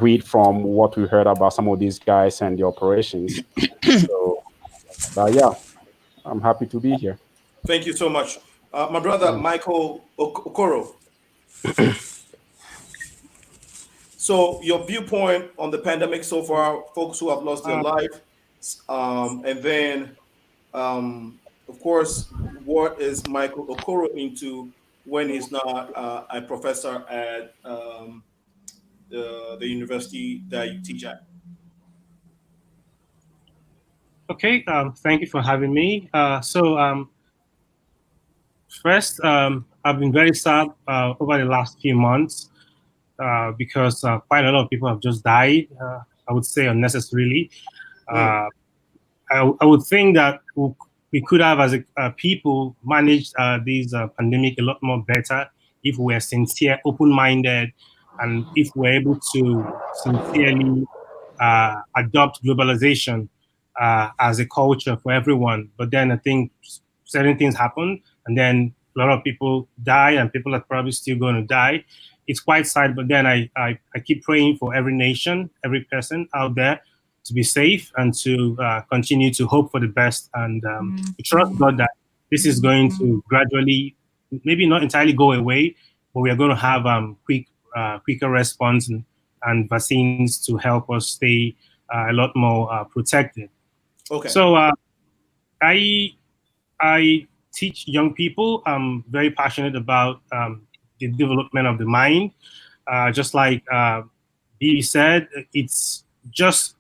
read from what we heard about some of these guys and the operations. So, but yeah, I'm happy to be here. Thank you so much. My brother, Micheal Okoro. So your viewpoint on the pandemic so far, folks who have lost their life, and then, of course, what is Micheal Okoro into when he's not a professor at the university that you teach at? Okay, thank you for having me. First, I've been very sad over the last few months because quite a lot of people have just died, I would say unnecessarily. I would think that we could have, as a people, managed this pandemic a lot more better if we were sincere, open-minded, and if we're able to sincerely adopt globalization as a culture for everyone. But then I think certain things happen, and then a lot of people die, and people are probably still going to die. It's quite sad, but then I keep praying for every nation, every person out there to be safe and to continue to hope for the best and to trust God that this is going to gradually, maybe not entirely go away, but we are going to have quicker response and vaccines to help us stay a lot more protected. Okay. So I teach young people. I'm very passionate about the development of the mind. Just like Bibi said, it's just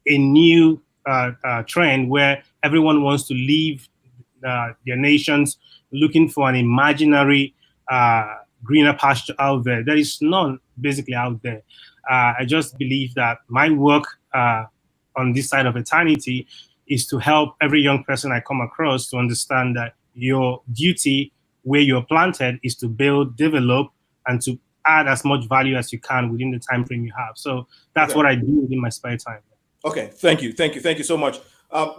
a new trend where everyone wants to leave their nations looking for an imaginary greener pasture out there. There is none basically out there. I just believe that my work on this side of eternity is to help every young person I come across to understand that your duty where you're planted is to build, develop, and to add as much value as you can within the time frame you have. So that's what I do within my spare time. Okay, thank you so much.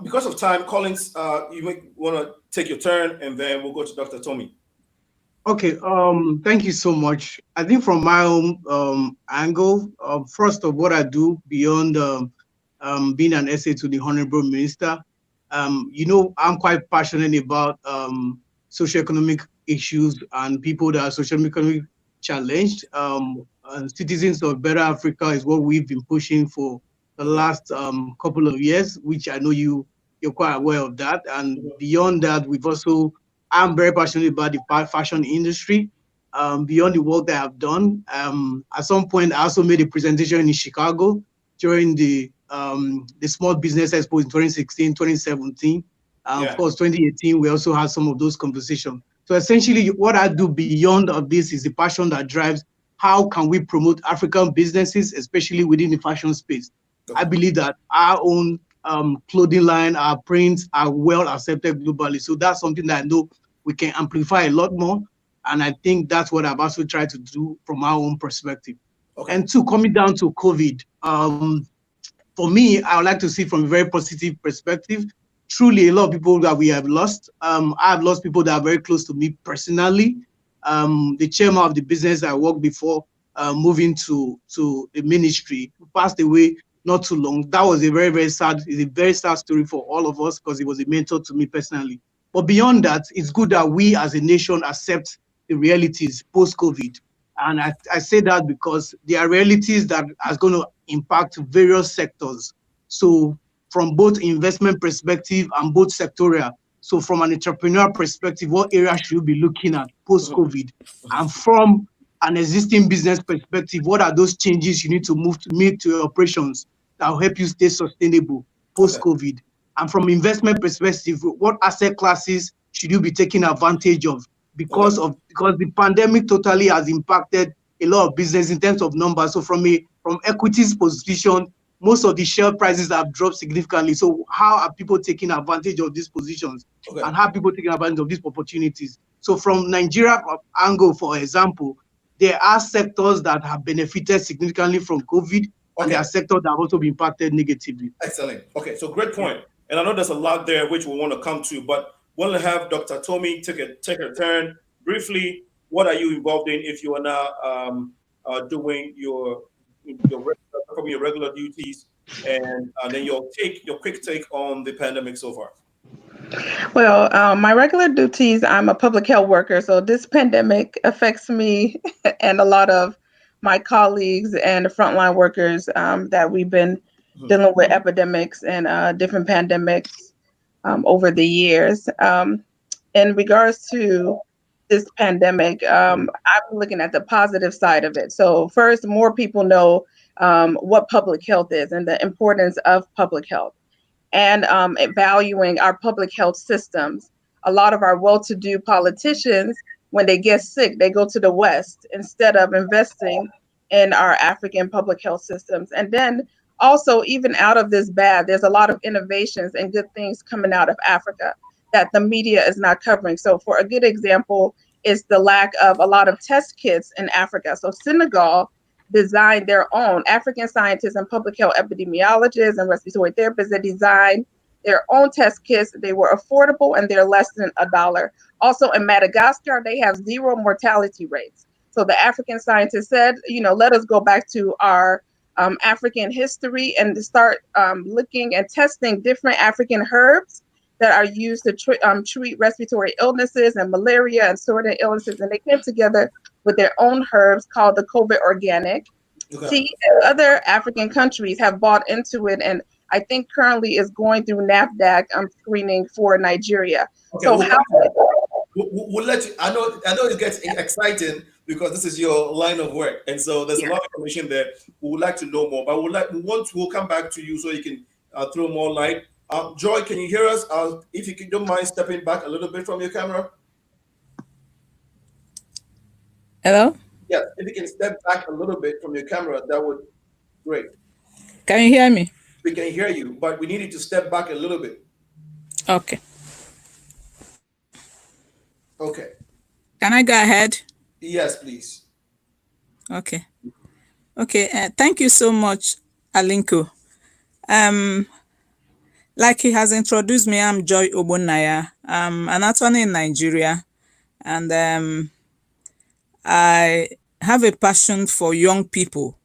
Because of time, Collins, you may want to take your turn, and then we'll go to Dr. Tommy. Okay, thank you so much. I think from my own angle, first of what I do beyond being an essay to the Honorable Minister, I'm quite passionate about socioeconomic issues and people that are socioeconomically challenged. And Citizens of Better Africa is what we've been pushing for the last couple of years, which I know you're quite aware of that. And beyond that, I'm very passionate about the fashion industry. Beyond the work that I've done, at some point I also made a presentation in Chicago during the Small Business Expo in 2016, 2017. Of course, 2018, we also had some of those conversations. So essentially, what I do beyond of this is the passion that drives how can we promote African businesses, especially within the fashion space. I believe that our own clothing line, our prints are well accepted globally. So that's something that I know we can amplify a lot more. And I think that's what I've also tried to do from our own perspective. Okay. And two, coming down to COVID, for me, I would like to see from a very positive perspective. Truly, a lot of people that we have lost. I've lost people that are very close to me personally. The chairman of the business I worked before, moving to the ministry, passed away not too long. That was a very sad story for all of us because he was a mentor to me personally. But beyond that, it's good that we as a nation accept the realities post-COVID. And I say that because there are realities that are going to impact various sectors. So from both investment perspective and both sectorial. So from an entrepreneur perspective, what area should you be looking at post-COVID? And from an existing business perspective, what are those changes you need to make to your operations that will help you stay sustainable post-COVID? And from investment perspective, what asset classes should you be taking advantage of? Because the pandemic totally has impacted a lot of business in terms of numbers. So from equities position, most of the share prices have dropped significantly. So how are people taking advantage of these positions? And how are people taking advantage of these opportunities? So from Nigeria angle, for example, there are sectors that have benefited significantly from COVID, and there are sectors that have also been impacted negatively. Excellent. Okay, so great point. And I know there's a lot there which we want to come to, but we'll have Dr. Tommy take a turn. Briefly, what are you involved in if you are now doing your performing your regular duties, and then your quick take on the pandemic so far. Well, my regular duties, I'm a public health worker, so this pandemic affects me and a lot of my colleagues and the frontline workers that we've been dealing with epidemics and different pandemics over the years. In regards to this pandemic, I'm looking at the positive side of it. So first, more people know what public health is and the importance of public health, and valuing our public health systems. A lot of our well-to-do politicians, when they get sick, they go to the West instead of investing in our African public health systems. And then also, even out of this bad, there's a lot of innovations and good things coming out of Africa that the media is not covering. So for a good example is the lack of a lot of test kits in Africa. So Senegal designed their own, African scientists and public health epidemiologists and respiratory therapists, they designed their own test kits. They were affordable and they're less than $1. Also in Madagascar, they have 0 mortality rates. So the African scientists said, let us go back to our African history and start looking and testing different African herbs that are used to treat respiratory illnesses and malaria and certain illnesses. And they came together with their own herbs called the COVID organic tea. And other African countries have bought into it, and I think currently is going through NAFDAC screening for Nigeria. Okay, So we'll let you. I know it gets exciting because this is your line of work, and so there's a lot of information there. We would like to know more, but we'll come back to you so you can throw more light. Joy, can you hear us? If you don't mind stepping back a little bit from your camera. Hello? Yeah, if you can step back a little bit from your camera, that would great. Can you hear me? We can hear you, but we need you to step back a little bit. Okay. Okay. Can I go ahead? Yes, please. Okay. Okay. Thank you so much, Alinko. Like he has introduced me, I'm Joy Ogbonnaya. I'm an attorney in Nigeria, and I have a passion for young people,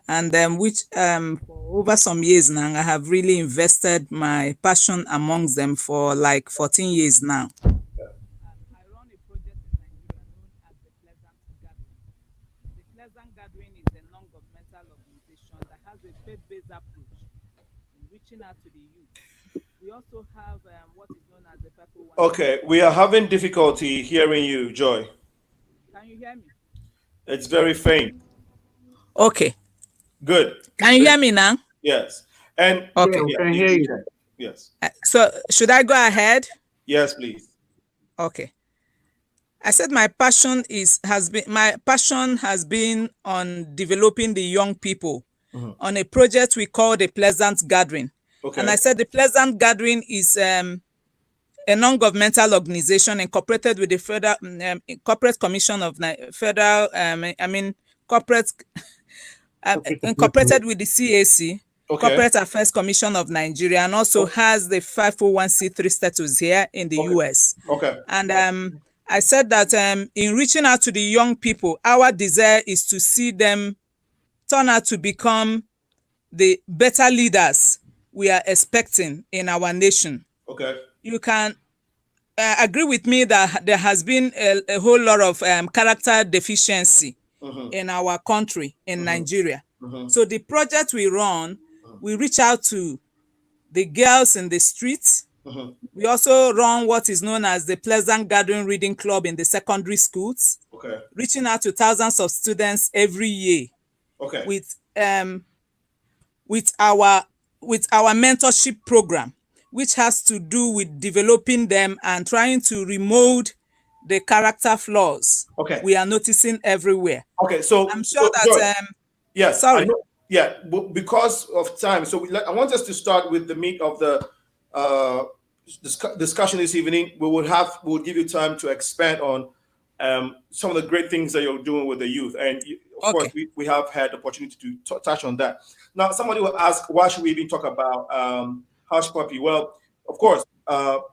and which for over some years now, I have really invested my passion amongst them for like 14 years now. I run a project in Nigeria known as the Pleasant Gathering. The Pleasant Gathering is a non-governmental organization that has a faith-based approach in reaching out to the youth. We also have what is known as the Purple One. Okay, we are having difficulty hearing you, Joy. Can you hear me? It's very faint. Okay. Good. Can you hear me now? Yes. And okay, we can hear you. Yes. So should I go ahead? Yes, please. Okay. I said my passion has been on developing the young people on a project we call the Pleasant Gathering. Okay. And I said the Pleasant Gathering is a non-governmental organization incorporated with the Federal Corporate Commission of Federal. Corporate incorporated with the CAC, Corporate Affairs Commission of Nigeria, and also has the 501c3 status here in the US. Okay. And I said that in reaching out to the young people, our desire is to see them turn out to become the better leaders we are expecting in our nation. Okay. You can agree with me that there has been a whole lot of character deficiency in our country, in Nigeria. So the project we run, we reach out to the girls in the streets. We also run what is known as the Pleasant Gathering Reading Club in the secondary schools, reaching out to thousands of students every year with our mentorship program, which has to do with developing them and trying to remold the character flaws we are noticing everywhere. Okay, so I'm sure that yes, sorry. Because of time, so I want us to start with the meat of the discussion this evening. We'll give you time to expand on some of the great things that you're doing with the youth, and of course we have had the opportunity to touch on that. Now, somebody will ask, why should we even talk about Hush Puppi? Well, of course, the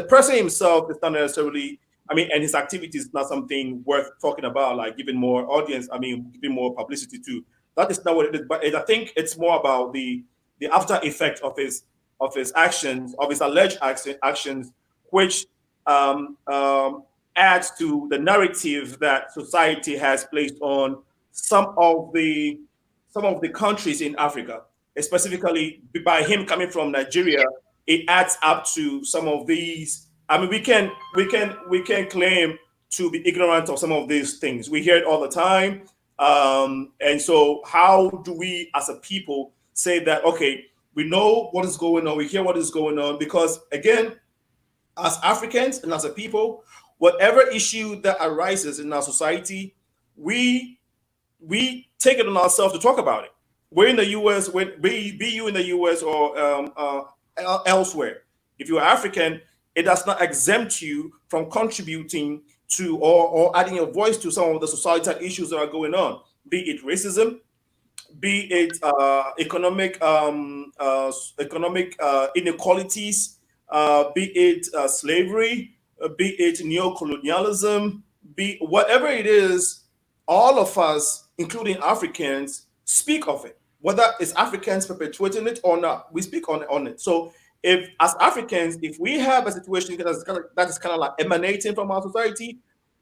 person himself is not necessarily, and his activity is not something worth talking about, like giving more audience, giving more publicity to. That is not what it is. But I think it's more about the after effect of his actions, of his alleged actions, which um, um, adds to the narrative that society has placed on some of the countries in Africa, specifically by him coming from Nigeria. It adds up to some of these. I mean, we can claim to be ignorant of some of these things. We hear it all the time, and so how do we, as a people, say that okay, we know what is going on, we hear what is going on, because again, as Africans and as a people, whatever issue that arises in our society, we take it on ourselves to talk about it. We're in the U.S. Be you in the U.S. or elsewhere. If you're African, it does not exempt you from contributing to or adding a voice to some of the societal issues that are going on, be it racism, be it economic inequalities, be it slavery, be it neocolonialism, be whatever it is. All of us, including Africans, speak of it. Whether it's Africans perpetuating it or not, we speak on it. So, if as Africans, if we have a situation that is kind of like emanating from our society,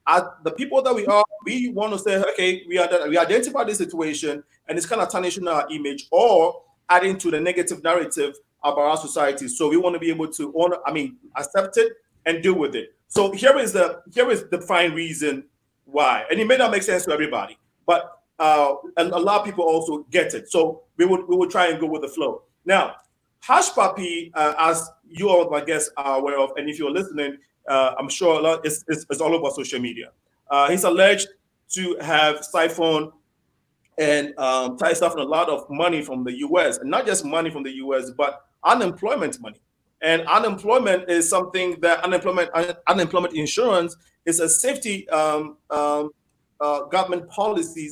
as the people that we are, we want to say, okay, we identify this situation, and it's kind of tarnishing our image or adding to the negative narrative about our society. So we want to be able to accept it and deal with it. So here is the fine reason why, and it may not make sense to everybody, but a lot of people also get it. So we would try and go with the flow. Now, Hush Puppi, as you all, I guess, are aware of, and if you're listening, I'm sure it's all over social media. He's alleged to have siphoned and siphoned a lot of money from the U.S., and not just money from the U.S., but unemployment money. And unemployment is something that unemployment insurance is a safety government policy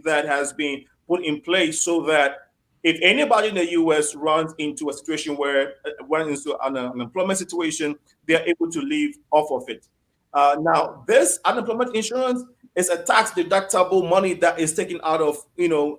that has been put in place so that if anybody in the U.S. runs into a situation where runs into an unemployment situation, they are able to live off of it. Now, this unemployment insurance is a tax deductible money that is taken out of people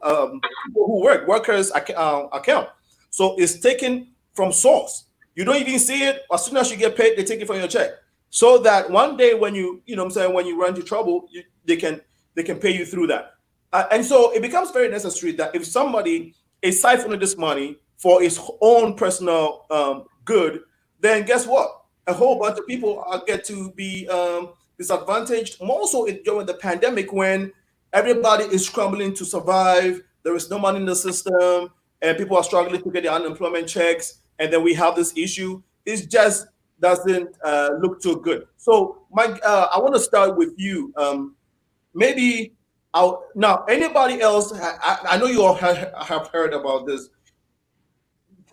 who workers account. So it's taken from source. You don't even see it. As soon as you get paid, they take it from your check. So that one day when when you run into trouble, they can pay you through that. And so it becomes very necessary that if somebody is siphoning this money for his own personal good, then guess what? A whole bunch of people get to be disadvantaged. More so during the pandemic when everybody is scrambling to survive. There is no money in the system, and people are struggling to get their unemployment checks. And then we have this issue. It just doesn't look too good. So, Mike, I want to start with you. Maybe now, anybody else? I know you all have heard about this.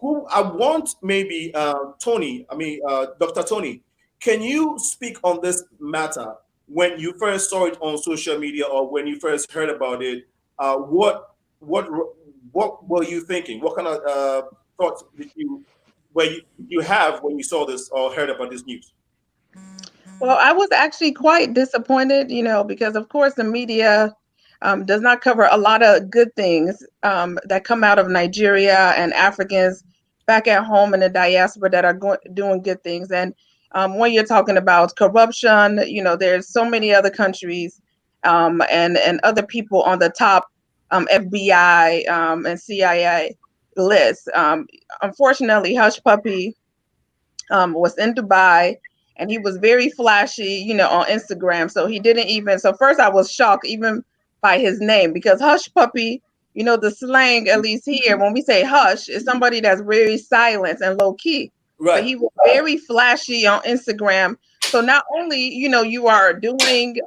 Who I want maybe Toni. Dr. Toni. Can you speak on this matter when you first saw it on social media or when you first heard about it? What were you thinking? What kind of thoughts did you have when you saw this or heard about this news? Well, I was actually quite disappointed, because of course the media does not cover a lot of good things that come out of Nigeria and Africans back at home in the diaspora that are doing good things. And when you're talking about corruption, there's so many other countries and other people on the top FBI and CIA list. Unfortunately, Hush Puppi was in Dubai, and he was very flashy, on Instagram. So he didn't even. So first, I was shocked even by his name, because Hush Puppi, the slang, at least here, when we say hush, is somebody that's very silent and low key. Right. But he was very flashy on Instagram. So not only, you are doing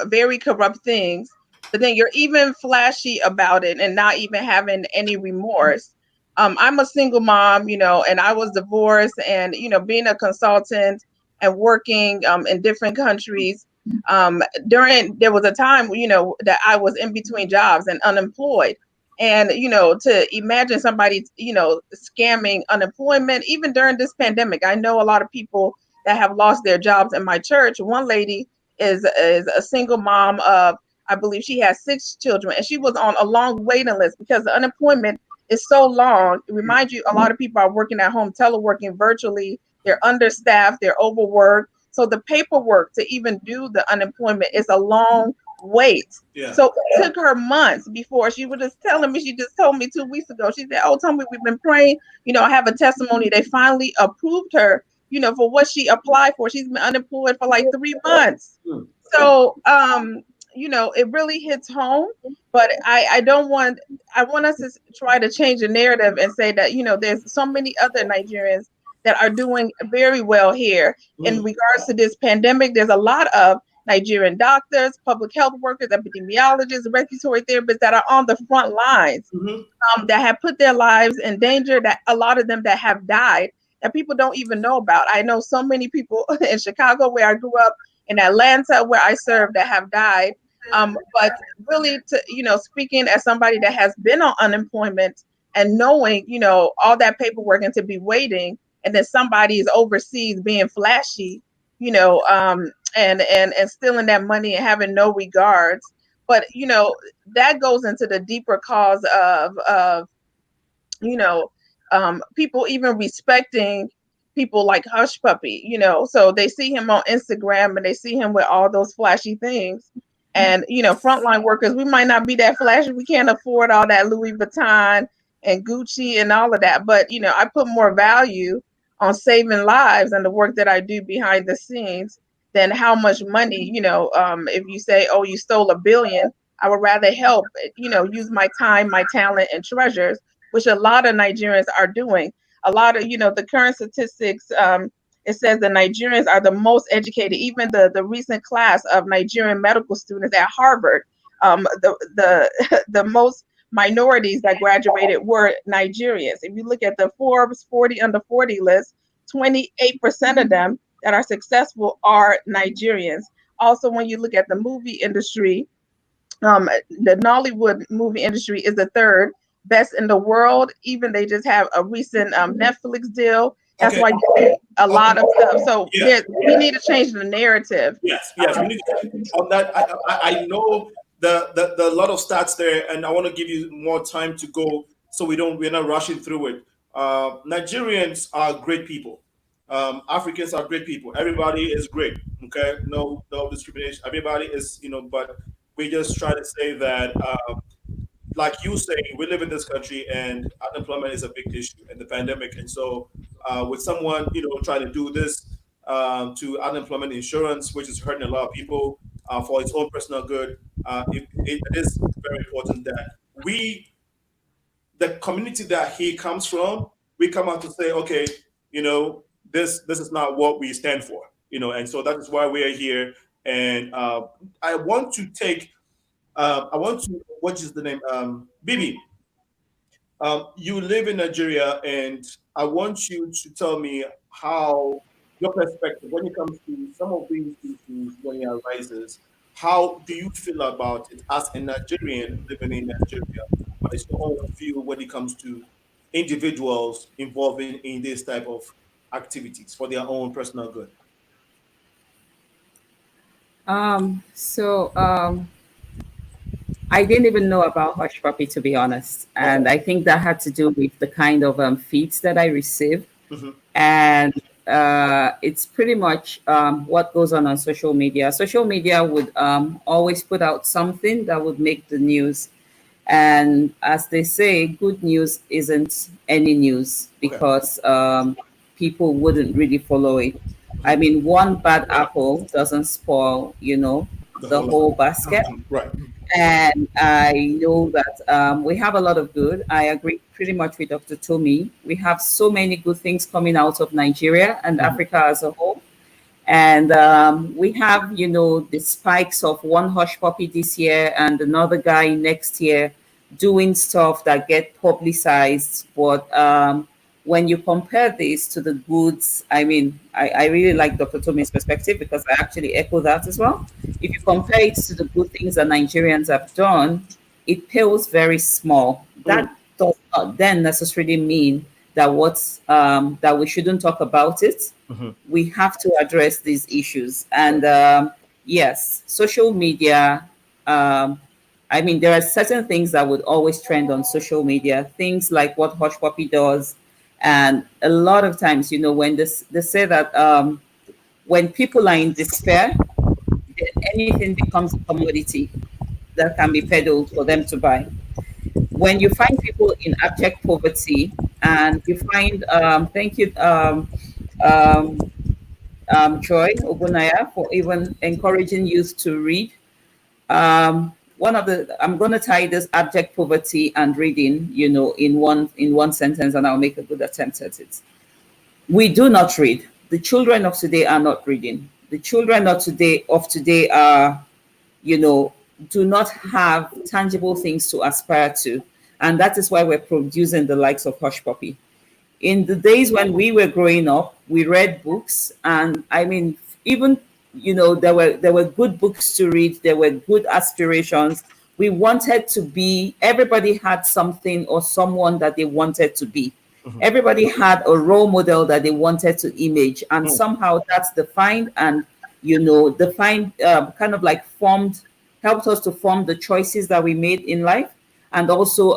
very corrupt things, but then you're even flashy about it and not even having any remorse. I'm a single mom, and I was divorced, and, being a consultant and working in different countries. There was a time, that I was in between jobs and unemployed. And, to imagine somebody, scamming unemployment, even during this pandemic. I know a lot of people that have lost their jobs in my church. One lady is a single mom of, I believe she has 6 children, and she was on a long waiting list because the unemployment is so long. Remind you, a lot of people are working at home, teleworking virtually. They're understaffed, they're overworked. So the paperwork to even do the unemployment is a long wait. Yeah. So it took her months before she was just telling me. She just told me 2 weeks ago. She said, "Oh, Tommy, we've been praying. I have a testimony. They finally approved her, for what she applied for. She's been unemployed for like 3 months." So, it really hits home. But I want us to try to change the narrative and say that, there's so many other Nigerians that are doing very well here in regards to this pandemic. There's a lot of Nigerian doctors, public health workers, epidemiologists, respiratory therapists that are on the front lines, that have put their lives in danger, that a lot of them that have died that people don't even know about. I know so many people in Chicago, where I grew up, in Atlanta, where I served, that have died. But really, speaking as somebody that has been on unemployment and knowing, all that paperwork and to be waiting, and then somebody is overseas being flashy, and stealing that money and having no regards. But that goes into the deeper cause of people even respecting people like Hush Puppi, so they see him on Instagram and they see him with all those flashy things. And frontline workers, we might not be that flashy. We can't afford all that Louis Vuitton and Gucci and all of that. But I put more value on saving lives and the work that I do behind the scenes than how much money, if you say, oh, you stole $1 billion, I would rather help, use my time, my talent, and treasures, which a lot of Nigerians are doing. A lot of, the current statistics, it says the Nigerians are the most educated. Even the recent class of Nigerian medical students at Harvard, the most minorities that graduated were Nigerians. If you look at the Forbes 40 under 40 list, 28% of them that are successful are Nigerians. Also, when you look at the movie industry, the Nollywood movie industry is the 3rd best in the world. Even they just have a recent Netflix deal. That's why you get a lot of stuff. So we need to change the narrative. Yes, we need to, on that. I know the lot of stats there, and I want to give you more time to go, so we're not rushing through it. Nigerians are great people. Africans are great people. Everybody is great. Okay, no discrimination. Everybody is, but we just try to say that, like you say, we live in this country and unemployment is a big issue and the pandemic. And so with someone, trying to do this to unemployment insurance, which is hurting a lot of people for its own personal good, it is very important that the community that he comes from, we come out to say, okay, this is not what we stand for, and so that is why we are here. And I want to take, what is the name? Bibi, you live in Nigeria, and I want you to tell me how your perspective when it comes to some of these issues when it arises. How do you feel about it as a Nigerian living in Nigeria? What is your own view when it comes to individuals involving in this type of activities for their own personal good? So I didn't even know about Hush Puppy, to be honest. And I think that had to do with the kind of feeds that I received. And it's pretty much what goes on social media. Social media would always put out something that would make the news. And as they say, good news isn't any news because people wouldn't really follow it. I mean, one bad apple doesn't spoil, the whole basket. Right. And I know that we have a lot of good. I agree pretty much with Dr. Tomi. We have so many good things coming out of Nigeria and Africa as a whole. And we have, the spikes of one Hush Puppy this year and another guy next year doing stuff that get publicized. But when you compare this to the goods, I mean, I really like Dr. Tomi's perspective because I actually echo that as well. If you compare it to the good things that Nigerians have done, it pales very small. That does not then necessarily mean that that we shouldn't talk about it. We have to address these issues. And yes, social media I mean, there are certain things that would always trend on social media, things like what Hush Puppi does. And a lot of times, when they say that when people are in despair, anything becomes a commodity that can be peddled for them to buy. When you find people in abject poverty, and you find, thank you, Joy Ogbonnaya, for even encouraging youth to read. I'm going to tie this abject poverty and reading, in one sentence, and I'll make a good attempt at it. We do not read. The children of today are not reading. The children of today are, do not have tangible things to aspire to. And that is why we're producing the likes of Hush Puppi. In the days when we were growing up, we read books, and I mean, even there were good books to read. There were good aspirations. We wanted to be. Everybody had something or someone that they wanted to be. Everybody had a role model that they wanted to image, and somehow that's defined and defined, kind of like helped us to form the choices that we made in life, and also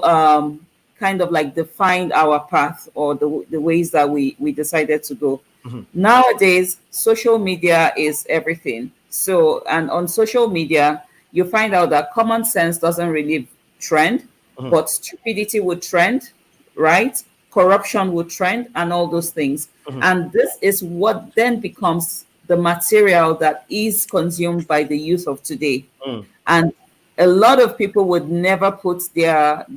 kind of like defined our path or the ways that we decided to go. Nowadays, social media is everything. So, and on social media, you find out that common sense doesn't really trend, but stupidity would trend, right? Corruption would trend, and all those things. And this is what then becomes the material that is consumed by the youth of today. And a lot of people would never put their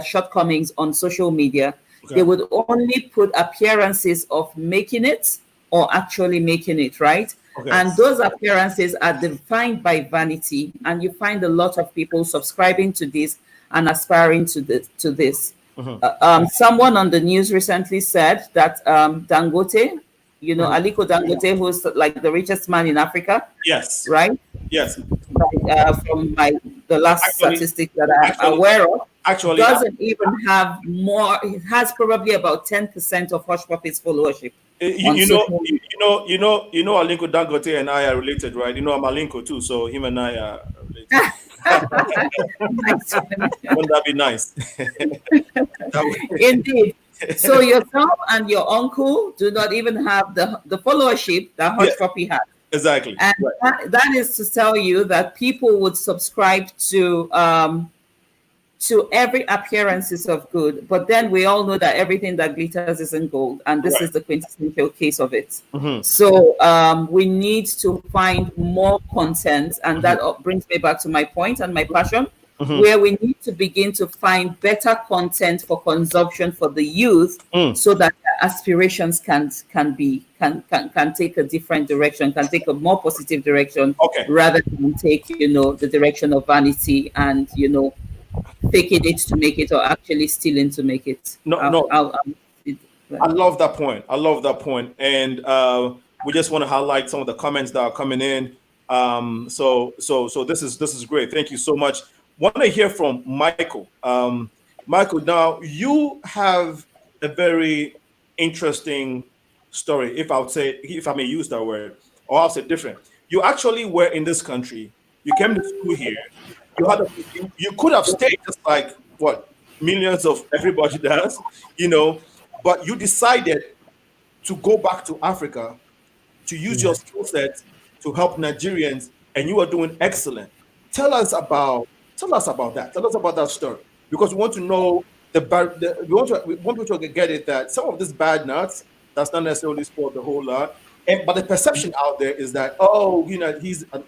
shortcomings on social media. They would only put appearances of making it or actually making it, right? And those appearances are defined by vanity. And you find a lot of people subscribing to this and aspiring to this. Someone on the news recently said that Dangote, Aliko Dangote, who's like the richest man in Africa. Yes. Right? Yes. From the last statistic that I'm aware of, doesn't even have more. It has probably about 10% of Hush Puppi's followership. Aliko Dangote and I are related, right? I'm Alinko too, so him and I are related. Wouldn't that be nice? Indeed. So yourself and your uncle do not even have the followership that Hush Puppi has. Exactly. And that is to tell you that people would subscribe to every appearances of good, but then we all know that everything that glitters isn't gold, and this is the quintessential case of it. So we need to find more content, and that brings me back to my point and my passion, where we need to begin to find better content for consumption for the youth, so that their aspirations can take a different direction, can take a more positive direction, rather than take the direction of vanity and faking it to make it or actually stealing to make it. I love that point. And we just want to highlight some of the comments that are coming in. So this is great. Thank you so much. Want to hear from Michael. Michael, now you have a very interesting story, if I may use that word, or I'll say different. You actually were in this country. You came to school here. You could have stayed just like what millions of everybody does, but you decided to go back to Africa to use your skill set to help Nigerians, and you are doing excellent. Tell us about that. Tell us about that story, because we want to know we want people to get it that some of this bad nuts that's not necessarily spoiled the whole lot, but the perception out there is that he's a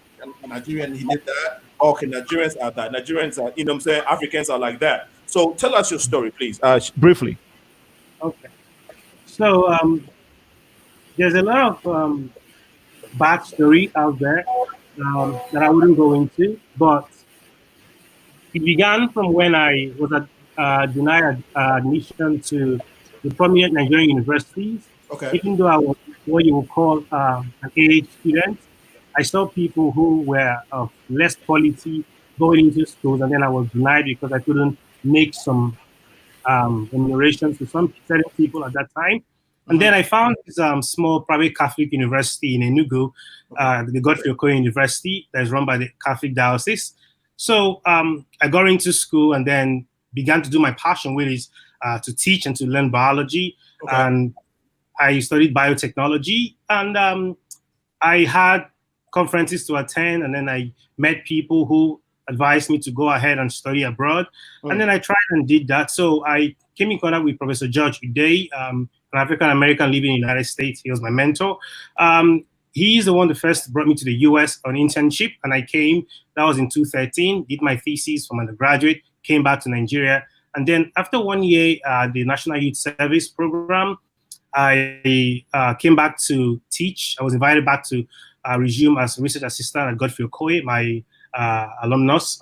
Nigerian, he did that. Okay, Nigerians are that. Nigerians are, what I'm saying, Africans are like that. So tell us your story, please, briefly. Okay. So there's a lot of bad story out there that I wouldn't go into, but it began from when I was denied admission to the prominent Nigerian universities. Even though I was what you would call an AA student, I saw people who were of less quality going into schools, and then I was denied because I couldn't make some remuneration to some certain people at that time. And then I found this small private Catholic university in Enugu, the Godfrey Okoye University, that is run by the Catholic Diocese. So I got into school and then began to do my passion, which is to teach and to learn biology. Okay. And I studied biotechnology, and I had conferences to attend, and then I met people who advised me to go ahead and study abroad. And then I tried and did that. So I came in contact with Professor George Uday, an African-American living in the United States. He was my mentor. He's the one that first brought me to the US on internship, and I came. That was in 2013, did my thesis from undergraduate, came back to Nigeria. And then after 1 year, the National Youth Service Program, I came back to teach. I was invited back to resume as a research assistant at Godfrey Okoye, my alumnus.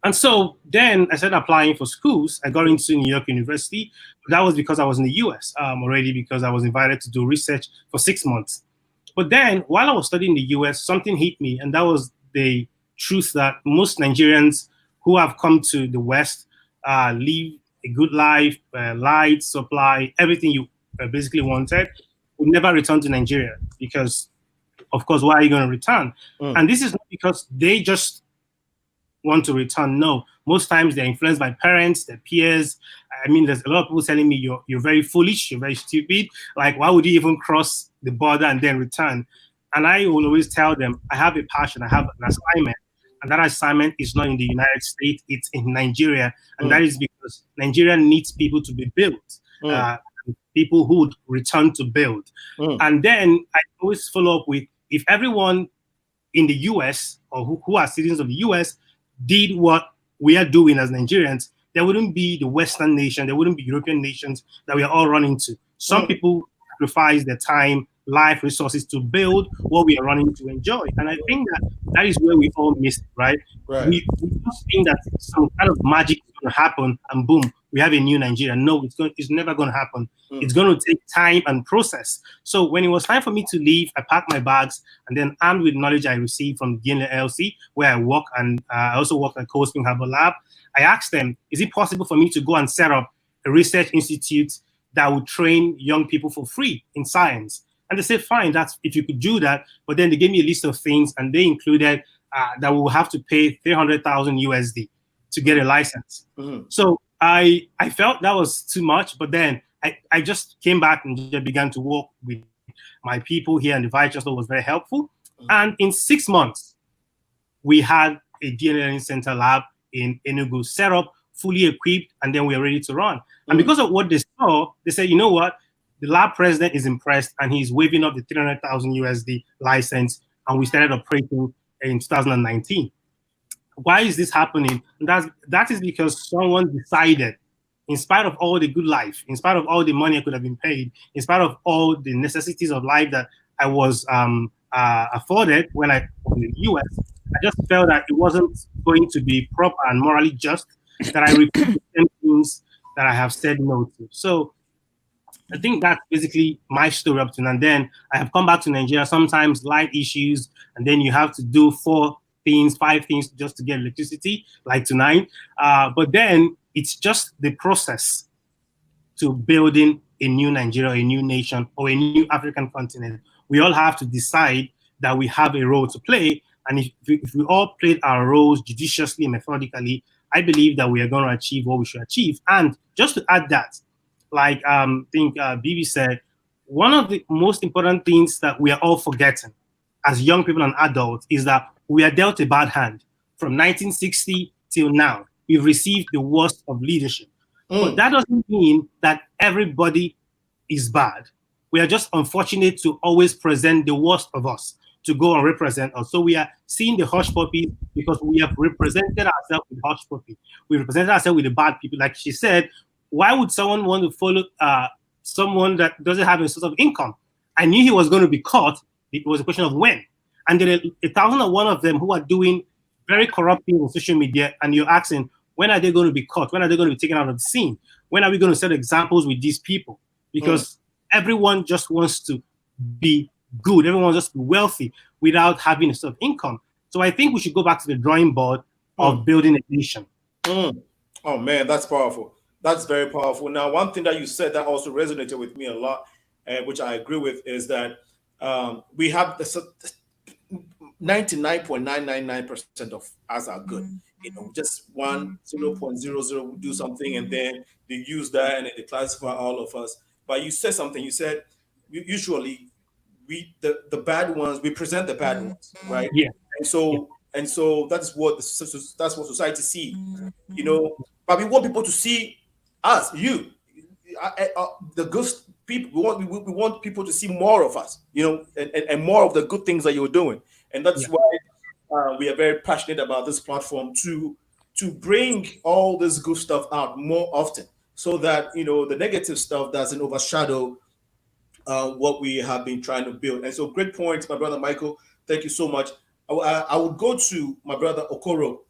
And so then I started applying for schools. I got into New York University. That was because I was in the US already, because I was invited to do research for 6 months. But then while I was studying in the US, something hit me, and that was the truth that most Nigerians who have come to the West live a good life, light, supply, everything you basically wanted, would never return to Nigeria because, of course, why are you going to return? And this is not because they just want to return. No, most times they're influenced by parents, their peers. I mean, there's a lot of people telling me you're very foolish, you're very stupid. Like, why would you even cross the border and then return? And I will always tell them, I have a passion, I have an assignment. And that assignment is not in the United States, it's in Nigeria. And that is because Nigeria needs people to be built. People who would return to build. And then I always follow up with, if everyone in the US or who are citizens of the US did what we are doing as Nigerians, there wouldn't be the Western nation, there wouldn't be European nations that we are all running to. Some people sacrifice their time, life, resources to build what we are running to enjoy. And I think that is where we all miss it, right? We just think that some kind of magic is going to happen and boom, we have a new Nigeria. No, it's never going to happen. It's going to take time and process. So when it was time for me to leave, I packed my bags, and then armed with knowledge I received from DNA LLC, where I work, and I also work at Cold Spring Harbor Lab, I asked them, is it possible for me to go and set up a research institute that would train young people for free in science? And they said, fine, that's if you could do that. But then they gave me a list of things, and they included that we will have to pay 300,000 USD to get a license. So I felt that was too much, but then I just came back and just began to work with my people here, and the vice chancellor was very helpful. And in 6 months, we had a DNA Learning Center lab in Enugu set up, fully equipped, and then we were ready to run. And because of what they saw, they said, you know what? The lab president is impressed, and he's waiving up the 300,000 USD license, and we started operating in 2019. Why is this happening? And that is because someone decided, in spite of all the good life, in spite of all the money I could have been paid, in spite of all the necessities of life that I was afforded when I was in the US, I just felt that it wasn't going to be proper and morally just that I repeat the same things that I have said no to. So I think that's basically my story up to now. And then I have come back to Nigeria, sometimes light issues, and then you have to do 4 things, 5 things just to get electricity, like tonight. But then it's just the process to building a new Nigeria, a new nation, or a new African continent. We all have to decide that we have a role to play. And if we all played our roles judiciously, methodically, I believe that we are going to achieve what we should achieve. And just to add that, like I think Bibi said, one of the most important things that we are all forgetting as young people and adults is that we are dealt a bad hand. From 1960 till now, we've received the worst of leadership. But that doesn't mean that everybody is bad. We are just unfortunate to always present the worst of us to go and represent us. So we are seeing the Hush Puppi because we have represented ourselves with Hush Puppi. We represented ourselves with the bad people. Like she said, why would someone want to follow someone that doesn't have a source of income? I knew he was going to be caught. It was a question of when. And there are 1,001 of them who are doing very corrupt things on social media, and you're asking, when are they going to be caught? When are they going to be taken out of the scene? When are we going to set examples with these people? Because everyone just wants to be good. Everyone wants to be wealthy without having a sort of income. So I think we should go back to the drawing board of building a nation. Oh, man, that's powerful. That's very powerful. Now, one thing that you said that also resonated with me a lot which I agree with, is that we have the 99.999% of us are good. Just 0.00 do something, and then they use that and they classify all of us. But you said something. You said usually the bad ones, we present the bad ones, right? Yeah. And so that's what society see, But we want people to see us, the good people. We want people to see more of us, and more of the good things that you're doing, and that's why we are very passionate about this platform to bring all this good stuff out more often, so that the negative stuff doesn't overshadow what we have been trying to build. And so, great points, my brother Michael. Thank you so much. I would go to my brother Okoro,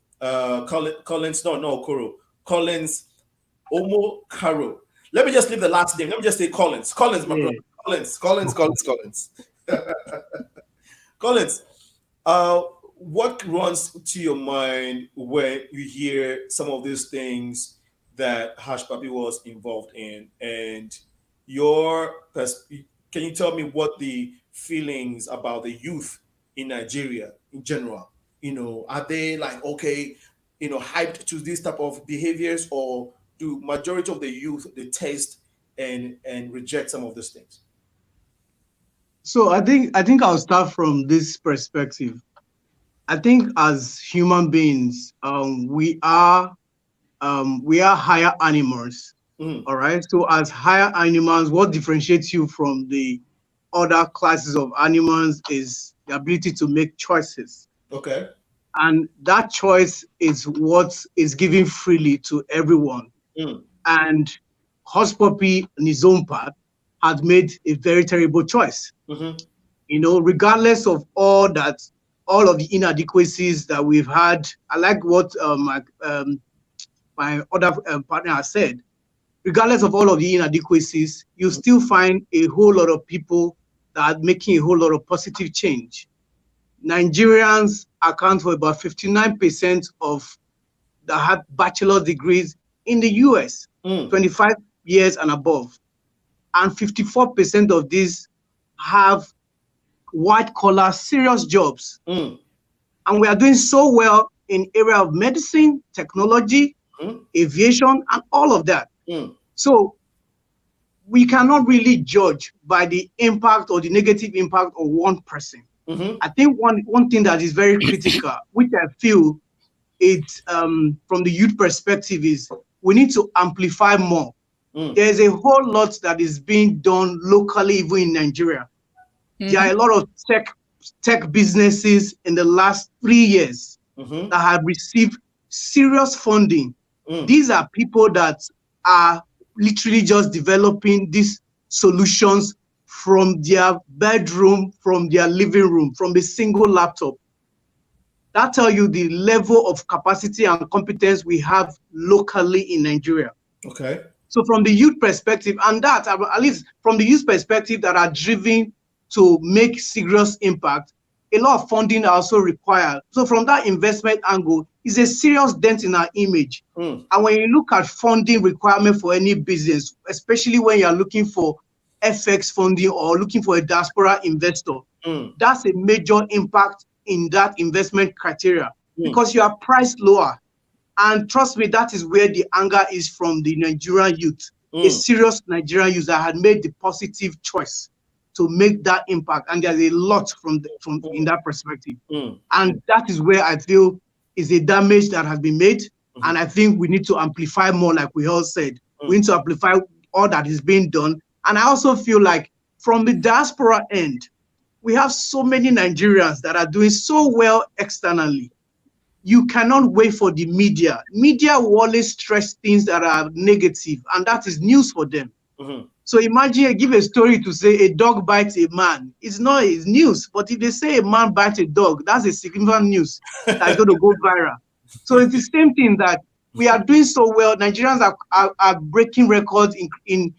Collins, no Okoro, Collins Omokaro. Let me just leave the last name. Let me just say Collins. Collins, my brother. Collins. Collins, what runs to your mind when you hear some of these things that Hush Puppi was involved in, and can you tell me what the feelings about the youth in Nigeria in general? Are they like, okay, hyped to these type of behaviors, or do majority of the youth they taste and reject some of these things? So I think I'll start from this perspective. I think as human beings, we are higher animals. All right. So as higher animals, what differentiates you from the other classes of animals is the ability to make choices. Okay. And that choice is what is given freely to everyone. And Hush Puppi, in his own part, had made a very terrible choice. Regardless of all of the inadequacies that we've had. I like what my other partner has said. Regardless of all of the inadequacies, you still find a whole lot of people that are making a whole lot of positive change. Nigerians account for about 59% of that have bachelor degrees in the US, 25 years and above. And 54% of these have white collar serious jobs. And we are doing so well in area of medicine, technology, aviation, and all of that. So we cannot really judge by the impact or the negative impact of one person. I think one thing that is very critical, which I feel it's from the youth perspective, is we need to amplify more. There's a whole lot that is being done locally, even in Nigeria. There are a lot of tech businesses in the last 3 years that have received serious funding. These are people that are literally just developing these solutions from their bedroom, from their living room, from a single laptop. That tells you the level of capacity and competence we have locally in Nigeria. Okay. So from the youth perspective, and that, at least from the youth perspective that are driven to make serious impact, a lot of funding are also required. So from that investment angle, it's a serious dent in our image. And when you look at funding requirement for any business, especially when you're looking for FX funding or looking for a diaspora investor, that's a major impact in that investment criteria because you are priced lower. And trust me, that is where the anger is from the Nigerian youth, a serious Nigerian youth that had made the positive choice to make that impact. And there's a lot from in that perspective. And that is where I feel is a damage that has been made. And I think we need to amplify more, like we all said. We need to amplify all that is being done. And I also feel like from the diaspora end, we have so many Nigerians that are doing so well externally. You cannot wait for the media. Media will always stress things that are negative, and that is news for them. So imagine, give a story to say a dog bites a man. It's not it's news, but if they say a man bites a dog, that's a significant news that's going to go viral. So it's the same thing that we are doing so well. Nigerians are breaking records in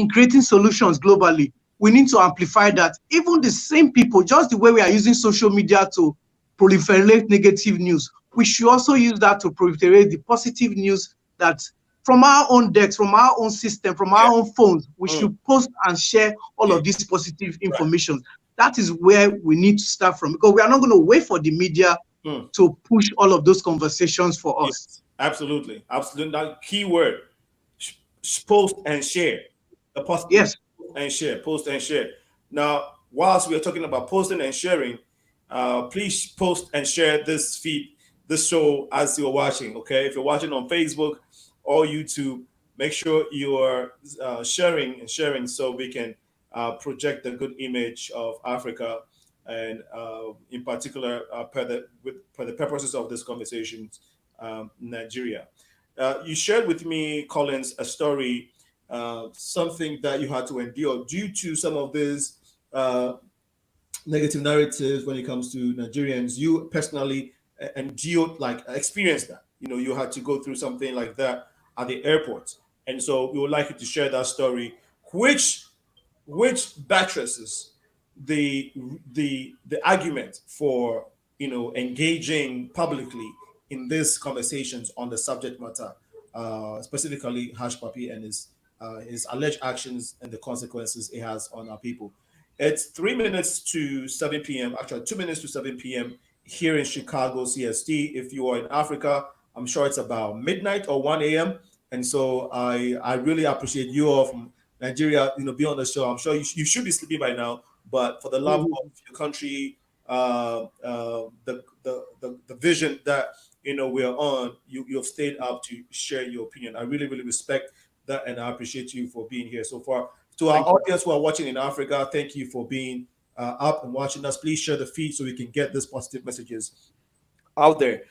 creating solutions globally. We need to amplify that. Even the same people, just the way we are using social media to proliferate negative news, we should also use that to proliferate the positive news that from our own decks, from our own system, from our own phones, we should post and share all of this positive information. That is where we need to start from, because we are not going to wait for the media to push all of those conversations for us. Yes, absolutely. Absolutely. That key word, post and share. The positive. Yes. And share, post and share. Now, whilst we are talking about posting and sharing, please post and share this feed, this show as you're watching. Okay, if you're watching on Facebook or YouTube, make sure you are sharing and sharing so we can project the good image of Africa, and in particular, per the purposes of this conversation, Nigeria. You shared with me, Collins, a story, something that you had to endure due to some of these negative narratives when it comes to Nigerians. You personally endured, like, experienced that. You know, you had to go through something like that at the airport, and so we would like you to share that story, which buttresses the argument for, you know, engaging publicly in these conversations on the subject matter, specifically Hush Puppi and his alleged actions and the consequences it has on our people. It's 3 minutes to 7 p.m. Actually, 2 minutes to 7 p.m. here in Chicago, CST. If you are in Africa, I'm sure it's about midnight or 1 a.m. And so I really appreciate you all from Nigeria, you know, be on the show. I'm sure you should be sleeping by now, but for the love of your country, the vision that, you know, we are on, you have stayed up to share your opinion. I really, really respect that, and I appreciate you for being here so far. To our audience who are watching in Africa, thank you for being up and watching us. Please share the feed so we can get these positive messages out there.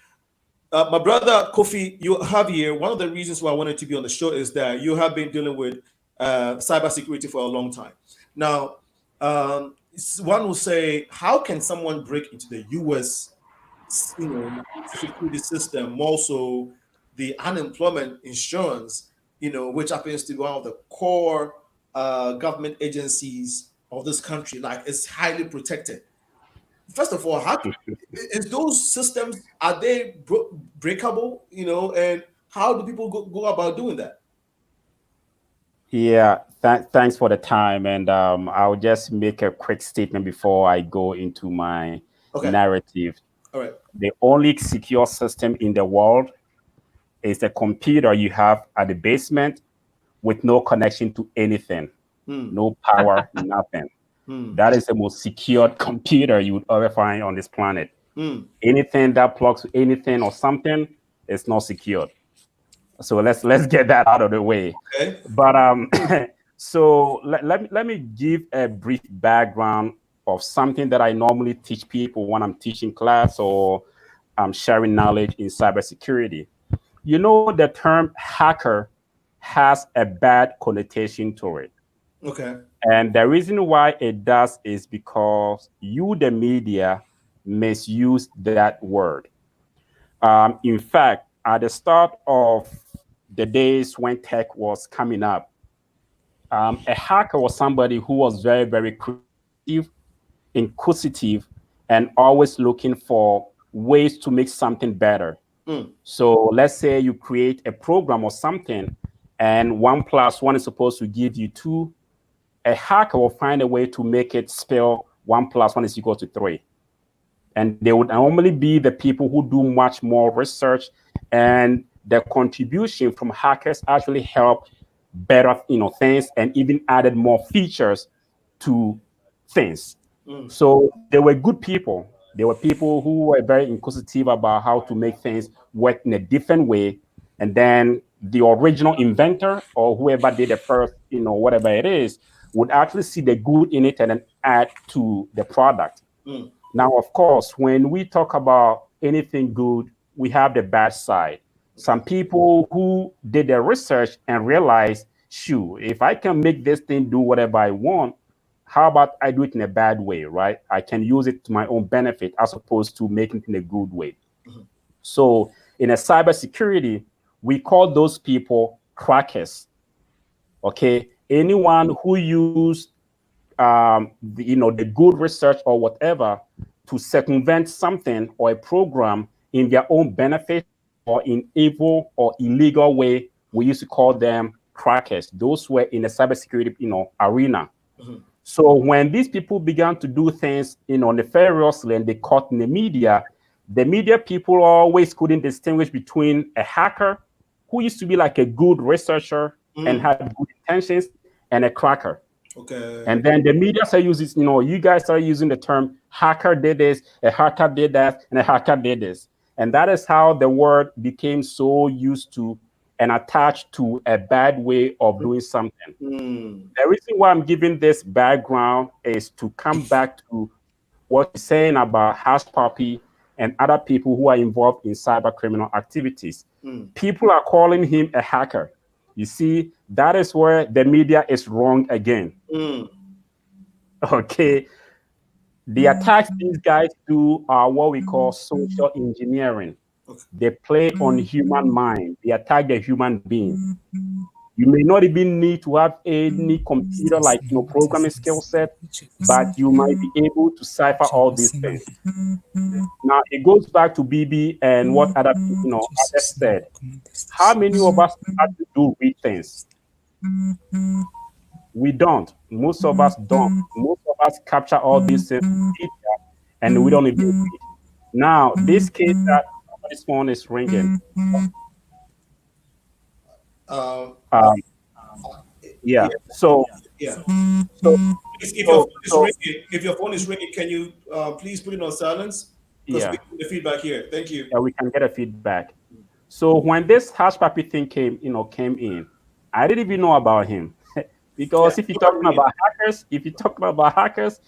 My brother Kofi, you have here, one of the reasons why I wanted to be on the show is that you have been dealing with cybersecurity for a long time. Now, one will say, how can someone break into the U.S. Security system, more so the unemployment insurance, which happens to be one of the core government agencies of this country, like it's highly protected. First of all, how is those systems, are they breakable? And how do people go about doing that? Yeah, thanks for the time. And I'll just make a quick statement before I go into my narrative. All right. The only secure system in the world is the computer you have at the basement with no connection to anything, no power, nothing. That is the most secured computer you would ever find on this planet. Anything that plugs to anything or something is not secured. So let's get that out of the way. Okay. But so let me give a brief background of something that I normally teach people when I'm teaching class or I'm sharing knowledge in cybersecurity. The term hacker has a bad connotation to it. Okay. And the reason why it does is because you, the media, misuse that word. In fact, at the start of the days when tech was coming up, a hacker was somebody who was very, very creative, inquisitive, and always looking for ways to make something better. So let's say you create a program or something, and 1 + 1 is supposed to give you 2. A hacker will find a way to make it spell 1 + 1 is equal to 3. And they would normally be the people who do much more research, and the contribution from hackers actually help better things and even added more features to things. So they were good people. They were people who were very inquisitive about how to make things work in a different way. And then the original inventor or whoever did the first, whatever it is, would actually see the good in it and then add to the product. Now, of course, when we talk about anything good, we have the bad side. Some people who did the research and realized, shoot, if I can make this thing do whatever I want, how about I do it in a bad way, right? I can use it to my own benefit as opposed to making it in a good way. So in a cybersecurity, we call those people crackers. Okay, anyone who used the good research or whatever to circumvent something or a program in their own benefit or in evil or illegal way we used to call them crackers. Those were in the cybersecurity, arena. So when these people began to do things, nefariously, and they caught in the media people always couldn't distinguish between a hacker who used to be like a good researcher and had good intentions and a cracker. Okay. And then the media started using, you guys started using the term hacker did this, a hacker did that, and a hacker did this. And that is how the word became so used to and attached to a bad way of doing something. The reason why I'm giving this background is to come back to what you're saying about Hush Puppi and other people who are involved in cyber criminal activities. People are calling him a hacker. You see, that is where the media is wrong again. Okay. The attacks these guys do are what we call social engineering. They play on human mind. They attack the human being. You may not even need to have any computer like programming skill set, but you might be able to cipher all these things. Now it goes back to BB and what other others said. How many of us actually do read things? We don't. Most of us don't. Most of us capture all these things and we don't even read. Now this case that somebody's phone is ringing. Yeah. So if your phone is ringing, can you please put it on silence? Because we get the feedback here. Thank you. Yeah, we can get a feedback. So when this Hush Puppi thing came in, I didn't even know about him. Because if you're talking about hackers,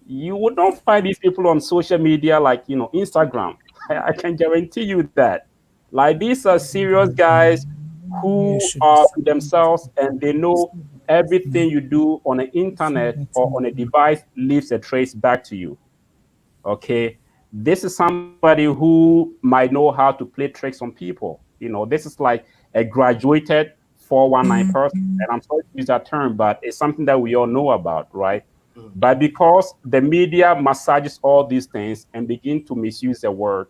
you would not find these people on social media like Instagram. I can guarantee you that. Like these are serious guys who are themselves and they know everything you do on the internet or on a device leaves a trace back to you. Okay. This is somebody who might know how to play tricks on people. This is like a graduated 419 person. And I'm sorry to use that term, but it's something that we all know about, right? But because the media massages all these things and begin to misuse the word,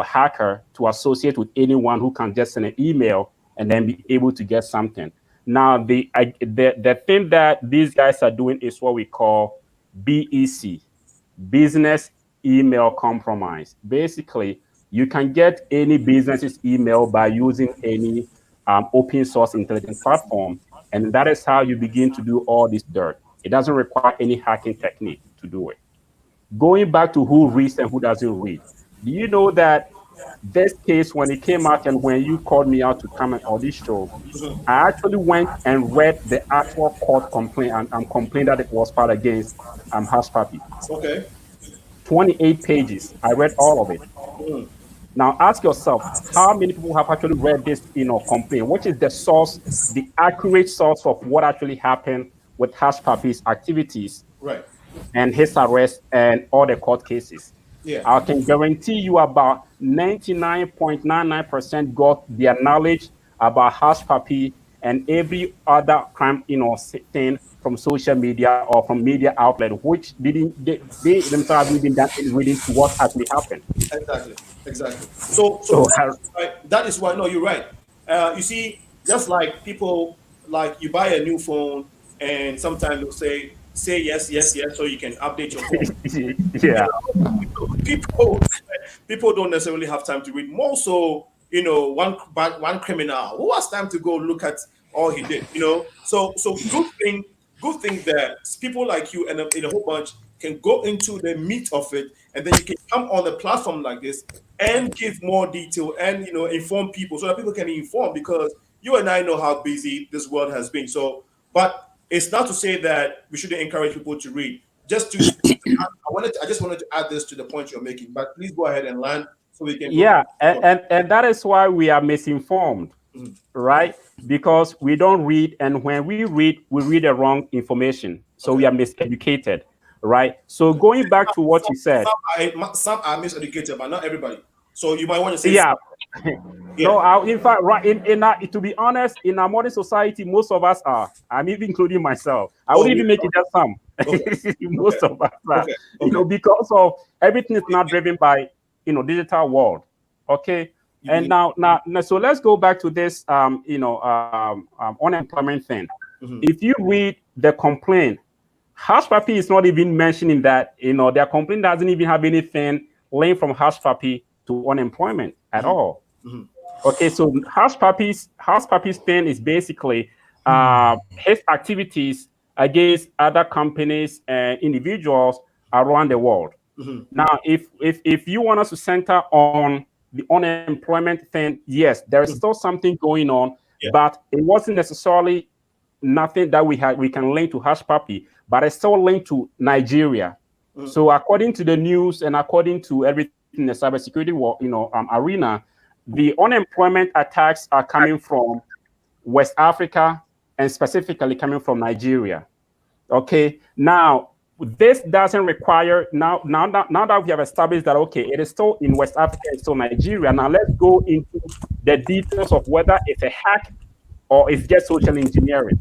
hacker to associate with anyone who can just send an email and then be able to get something. Now, the thing that these guys are doing is what we call BEC, business email compromise. Basically, you can get any business's email by using any open source intelligent platform, and that is how you begin to do all this dirt. It doesn't require any hacking technique to do it. Going back to who reads and who doesn't read, do you know that this case, when it came out and when you called me out to come on this show, I actually went and read the actual court complaint and complaint that it was filed against Hush Puppi. Okay. 28 pages. I read all of it. Now ask yourself, how many people have actually read this, complaint? Which is the source, the accurate source of what actually happened with Hush Puppi's activities, right, and his arrest and all the court cases? Yeah. I can guarantee you about 99.99% got their knowledge about Hush Puppi and every other crime, thing from social media or from media outlet, which they themselves haven't even done any reading to what actually happened. Exactly. So that is why. No, you're right. You see, just like people, like you buy a new phone, and sometimes they'll say yes, so you can update your phone. Yeah. People don't necessarily have time to read. More so, one criminal who has time to go look at all he did. So good thing that people like you and a whole bunch can go into the meat of it, and then you can come on a platform like this and give more detail and inform people so that people can be informed, because you and I know how busy this world has been. So, but it's not to say that we shouldn't encourage people to read. I just wanted to add this to the point you're making, but please go ahead and land so we can. Yeah, and that is why we are misinformed, right? Because we don't read, and when we read the wrong information, so we are miseducated, right? So going back to what you said, some are miseducated, but not everybody. So you might want to say, yeah. No, in fact, right to be honest, in our modern society, most of us are. I'm even including myself. I wouldn't even make it just some. Most of us are. Because of everything is not driven by digital world. Okay, And now, so let's go back to this, unemployment thing. If you read the complaint, Hush Puppi is not even mentioning that, their complaint doesn't even have anything linked from Hush Puppi to unemployment at all. Okay, so Hush Puppi's thing is basically his activities against other companies and individuals around the world. Now, if you want us to center on the unemployment thing, yes, there's still something going on, but it wasn't necessarily nothing that we can link to Hush Puppi, but it's still linked to Nigeria. So according to the news and according to everything in the cybersecurity arena, the unemployment attacks are coming from West Africa and specifically coming from Nigeria. Okay, now this doesn't require now that we have established that, okay, it is still in West Africa, it's still Nigeria. Now let's go into the details of whether it's a hack or it's just social engineering.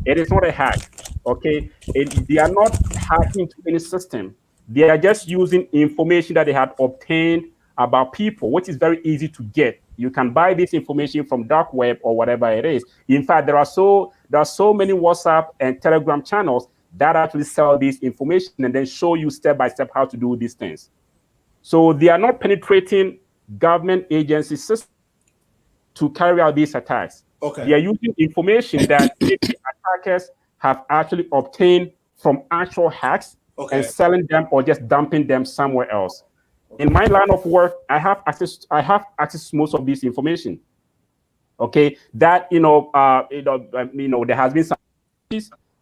It is not a hack. Okay, they are not hacking to any system. They are just using information that they had obtained about people, which is very easy to get. You can buy this information from dark web or whatever it is. In fact, there are so many WhatsApp and Telegram channels that actually sell this information and then show you step by step how to do these things. So they are not penetrating government agency systems to carry out these attacks. Okay. They are using information that the attackers have actually obtained from actual hacks and selling them or just dumping them somewhere else. In my line of work, I have access to most of this information. Okay, that there has been some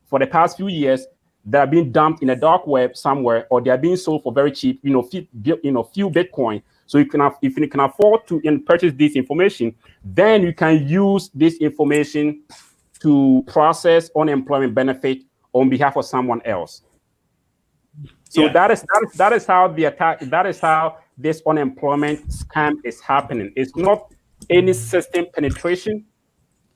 for the past few years that are being dumped in the dark web somewhere, or they are being sold for very cheap, few Bitcoin. So if you can afford to purchase this information, then you can use this information to process unemployment benefit on behalf of someone else. So that is how the attack, that is how this unemployment scam is happening. It's not any system penetration.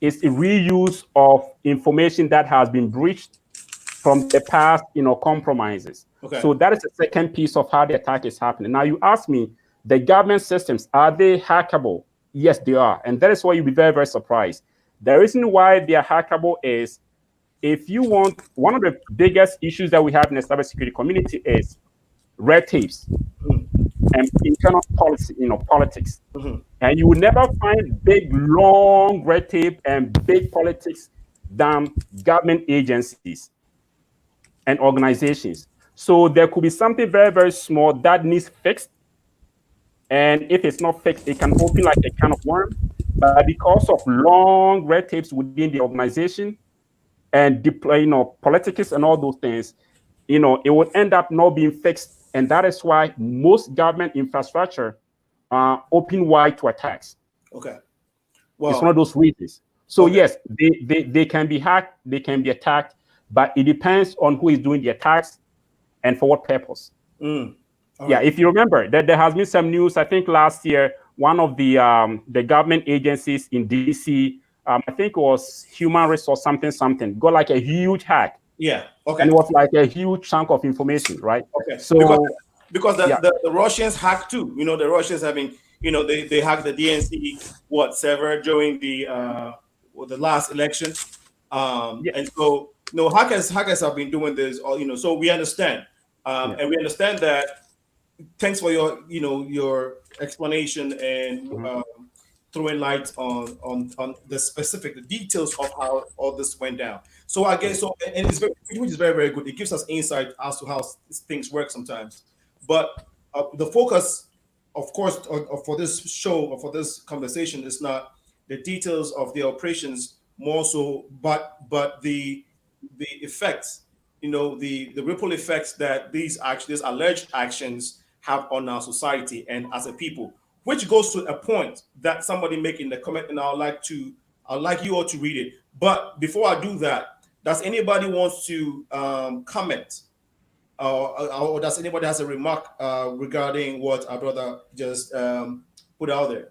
It's a reuse of information that has been breached from the past, compromises. Okay. So that is the second piece of how the attack is happening. Now you ask me, the government systems, are they hackable? Yes, they are. And that is why you'll be very, very surprised. The reason why they are hackable is, if you want, one of the biggest issues that we have in the cybersecurity community is red tapes and internal policy, politics. And you will never find big, long red tape and big politics than government agencies and organizations. So there could be something very, very small that needs fixed. And if it's not fixed, it can open like a can of worms. But because of long red tapes within the organization and deploy, politics and all those things, it would end up not being fixed. And that is why most government infrastructure are open wide to attacks. Okay. Well, it's one of those reasons. So yes, they can be hacked, they can be attacked, but it depends on who is doing the attacks and for what purpose. If you remember that there has been some news, I think last year, one of the government agencies in DC, I think it was Human Resource something, got like a huge hack. Yeah. Okay. And it was like a huge chunk of information, right? Okay. So because the Russians hacked too. The Russians having, they hacked the DNC server during the last election. And so hackers have been doing this all, so we understand. And we understand that. Thanks for your explanation and throwing light on the details of how all this went down. So I guess and it's which is very, very good. It gives us insight as to how things work sometimes. But the focus, of course, for this show or for this conversation is not the details of the operations more so, but the effects, the ripple effects that these alleged actions have on our society and as a people, which goes to a point that somebody make in the comment, and I'd like you all to read it. But before I do that, does anybody wants to comment, or does anybody has a remark regarding what our brother just put out there?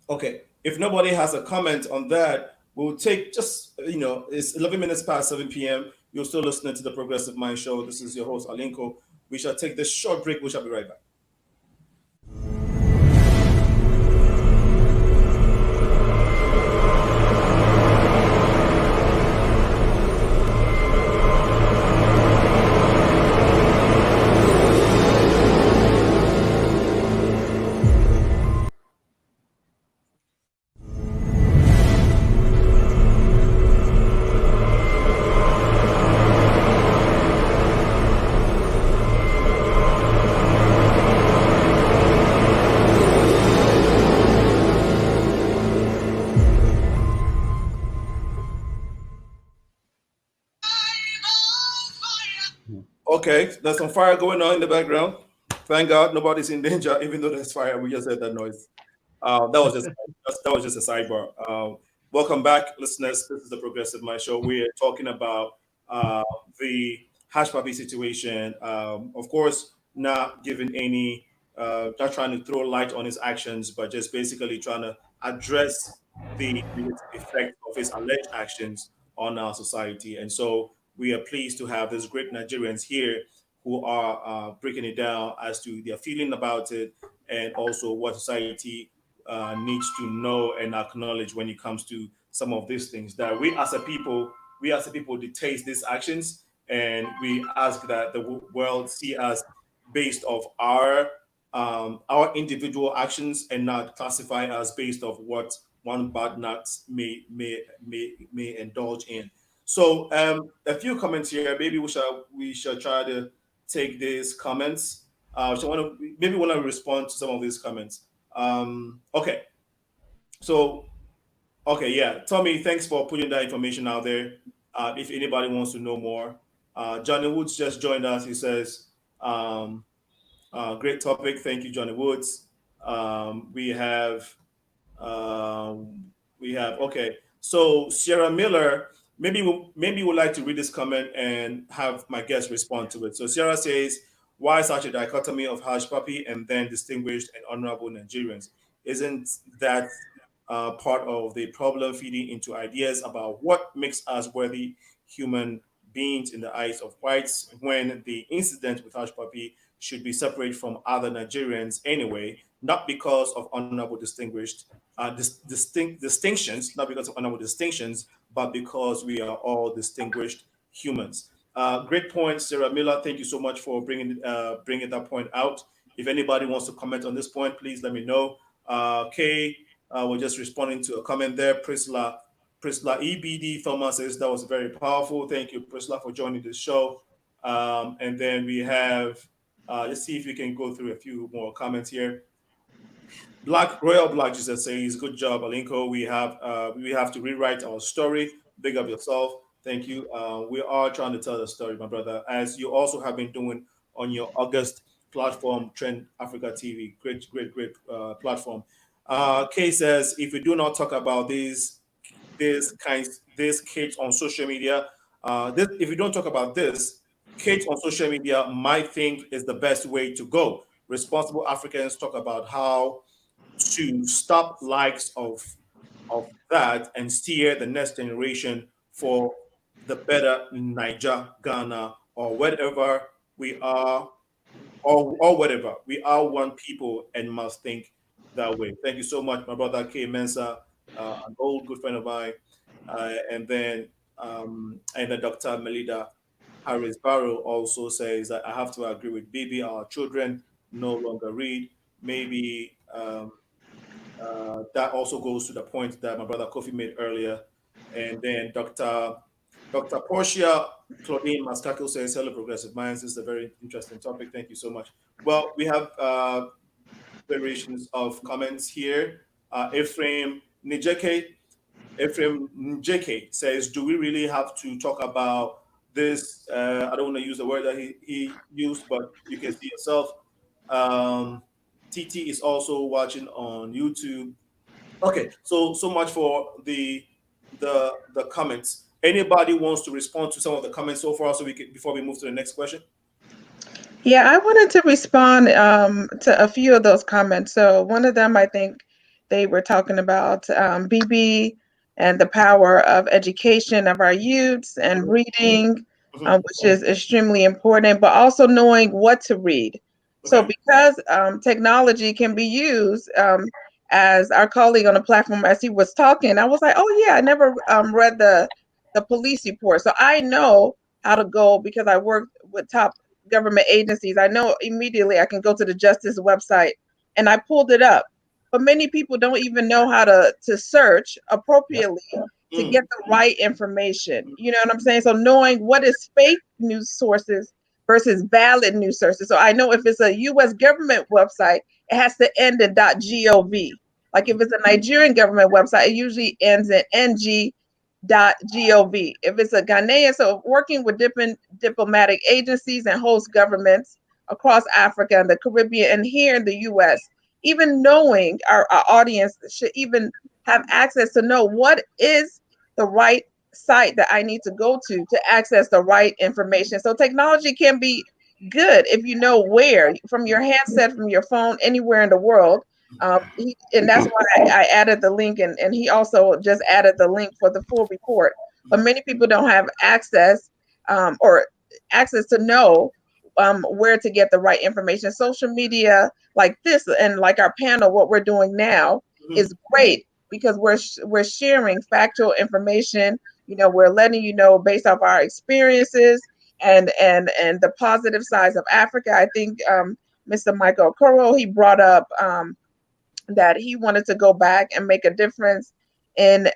Okay, if nobody has a comment on that, we'll take just, it's 11 minutes past 7 p.m. You're still listening to the Progressive Mind Show. This is your host, Alinko. We shall take this short break. We shall be right back. Okay, there's some fire going on in the background. Thank God nobody's in danger, even though there's fire. We just heard that noise. That was just a sidebar. Welcome back, listeners. This is the Progressive Mind Show. We're talking about the Hush Puppi situation. Of course, not giving any, not trying to throw light on his actions, but just basically trying to address the negative effect of his alleged actions on our society. And so we are pleased to have these great Nigerians here who are breaking it down as to their feeling about it and also what society needs to know and acknowledge when it comes to some of these things that we as a people dictate these actions, and we ask that the world see us based of our individual actions and not classify us based of what one bad nuts may indulge in. So a few comments here. Maybe we shall try to take these comments. So want to respond to some of these comments. Okay. So, okay, yeah. Tommy, thanks for putting that information out there. If anybody wants to know more, Johnny Woods just joined us. He says, great topic. Thank you, Johnny Woods. We have okay. So Sierra Miller, maybe would like to read this comment and have my guest respond to it. So Sierra says, "Why such a dichotomy of Hush Puppi and then distinguished and honorable Nigerians? Isn't that part of the problem, feeding into ideas about what makes us worthy human beings in the eyes of whites, when the incident with Hush Puppi should be separate from other Nigerians anyway, not because of honorable distinguished distinctions, not because of honorable distinctions, but because we are all distinguished humans." Great point, Sarah Miller. Thank you so much for bringing that point out. If anybody wants to comment on this point, please let me know. Kay, we're just responding to a comment there. Priscilla EBD Thomas says that was very powerful. Thank you, Priscilla, for joining the show. And then we have, let's see if we can go through a few more comments here. Royal Black Jesus says, "Good job, Alinko. We have to rewrite our story. Big up yourself. Thank you. We are trying to tell the story, my brother, as you also have been doing on your August platform, Trend Africa TV. Great platform." Kay says, "If we do not talk about these kids on social media, if we don't talk about this, kids on social media might think is the best way to go. Responsible Africans talk about how to stop likes of that and steer the next generation for the better Niger, Ghana, or whatever we are, or whatever. We are one people and must think that way." Thank you so much, my brother K Mensa, an old good friend of mine, and then Dr. Melida Harris Barrow also says that I have to agree with Bibi. Our children no longer read. Maybe that also goes to the point that my brother Kofi made earlier. And then Dr. Portia Claudine Mascacco says, "Hello, Progressive Minds. This is a very interesting topic. Thank you so much." Well, we have variations of comments here. Ephraim Njeke says, "Do we really have to talk about this?" I don't want to use the word that he used, but you can see yourself. TT is also watching on YouTube. Okay, so much for the comments. Anybody wants to respond to some of the comments so far, so we can, before we move to the next question? Yeah, I wanted to respond to a few of those comments. So one of them, I think they were talking about BB and the power of education of our youths and reading, which is extremely important, but also knowing what to read. So because technology can be used, as our colleague on the platform, as he was talking, I was like, oh yeah, I never read the police report. So I know how to go, because I worked with top government agencies. I know immediately I can go to the Justice website, and I pulled it up. But many people don't even know how to search appropriately to get the right information. You know what I'm saying? So knowing what is fake news sources versus valid news sources. So I know if it's a U.S. government website, it has to end in .gov. Like if it's a Nigerian government website, it usually ends in .gov. If it's a Ghanaian, so working with different diplomatic agencies and host governments across Africa and the Caribbean and here in the US, even knowing our audience should even have access to know what is the right site that I need to go to access the right information. So technology can be good if you know where, from your handset, from your phone, anywhere in the world. And that's why I added the link, and he also just added the link for the full report. But many people don't have access or access to know where to get the right information. Social media like this and like our panel, what we're doing now is great because we're sharing factual information. You know, we're letting you know based off our experiences and the positive sides of Africa. I think Mr. Micheal Okoro, he brought up that he wanted to go back and make a difference in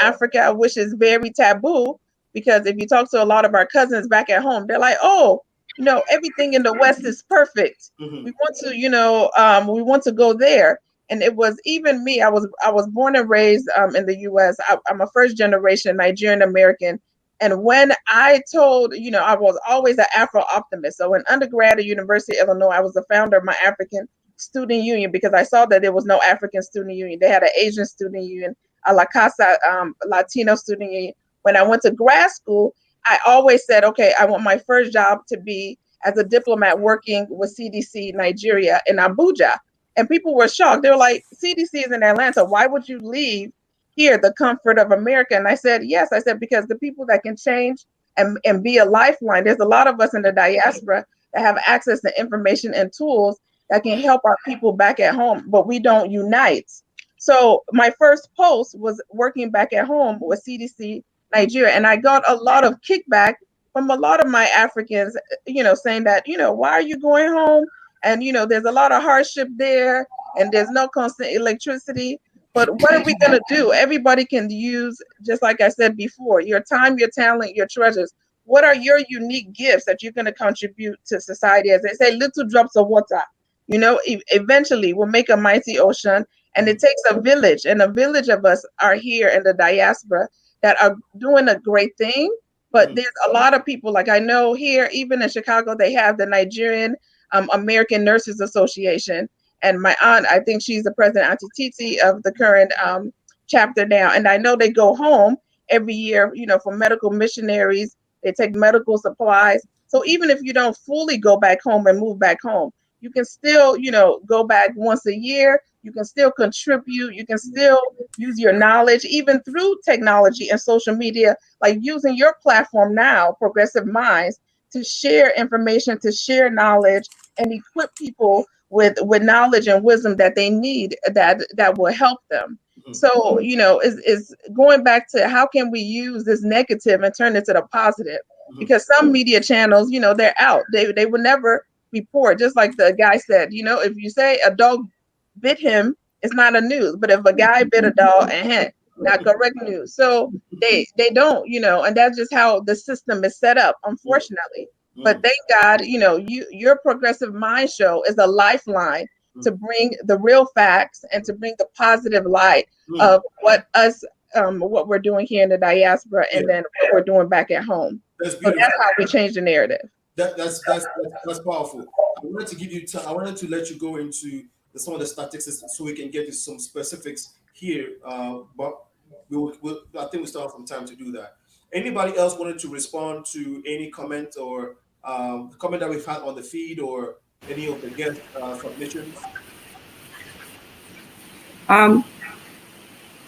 Africa, which is very taboo, because if you talk to a lot of our cousins back at home, they're like, oh, you know, everything in the West is perfect. We want to, you know, we want to go there. And it was even me. I was born and raised in the U.S. I'm a first generation Nigerian American. And when I told, you know, I was always an Afro optimist. So in undergrad at University of Illinois, I was the founder of my African Student Union because I saw that there was no African Student Union. They had an Asian Student Union, a La Casa Latino Student Union. When I went to grad school, I always said, okay, I want my first job to be as a diplomat working with CDC Nigeria in Abuja. And people were shocked. They were like, CDC is in Atlanta. Why would you leave here, the comfort of America? And I said, yes. I said, because the people that can change and be a lifeline, there's a lot of us in the diaspora that have access to information and tools that can help our people back at home, but we don't unite. So my first post was working back at home with CDC Nigeria, and I got a lot of kickback from a lot of my Africans, you know, saying that, you know, why are you going home? And, you know, there's a lot of hardship there, and there's no constant electricity. But what are we going to do? Everybody can use, just like I said before, your time, your talent, your treasures. What are your unique gifts that you're going to contribute to society? As they say, little drops of water, you know, eventually will make a mighty ocean. And it takes a village, and a village of us are here in the diaspora that are doing a great thing. But there's a lot of people, like I know here, even in Chicago, they have the Nigerian American Nurses Association. And my aunt, I think she's the president, Auntie Titi, of the current chapter now. And I know they go home every year, you know, for medical missionaries. They take medical supplies. So even if you don't fully go back home and move back home, you can still, you know, go back once a year. You can still contribute. You can still use your knowledge, even through technology and social media, like using your platform now, Progressive Minds, to share information, to share knowledge, and equip people with knowledge and wisdom that they need, that will help them. So, you know, is going back to how can we use this negative and turn it to the positive? Because some media channels, you know, they're out. They will never report. Just like the guy said, you know, if you say a dog bit him, it's not a news. But if a guy bit a dog, not correct news. So they don't, you know, and that's just how the system is set up, unfortunately. But thank God, you know, your Progressive Mind show is a lifeline to bring the real facts and to bring the positive light of what we're doing here in the diaspora, and then what we're doing back at home. That's beautiful. So that's how we change the narrative. That's powerful. I wanted to give you time. I wanted to let you go into some of the statistics so we can get to some specifics here. But I think we still have some time to do that. Anybody else wanted to respond to any comment or the comment that we've had on the feed or any of the guest submissions?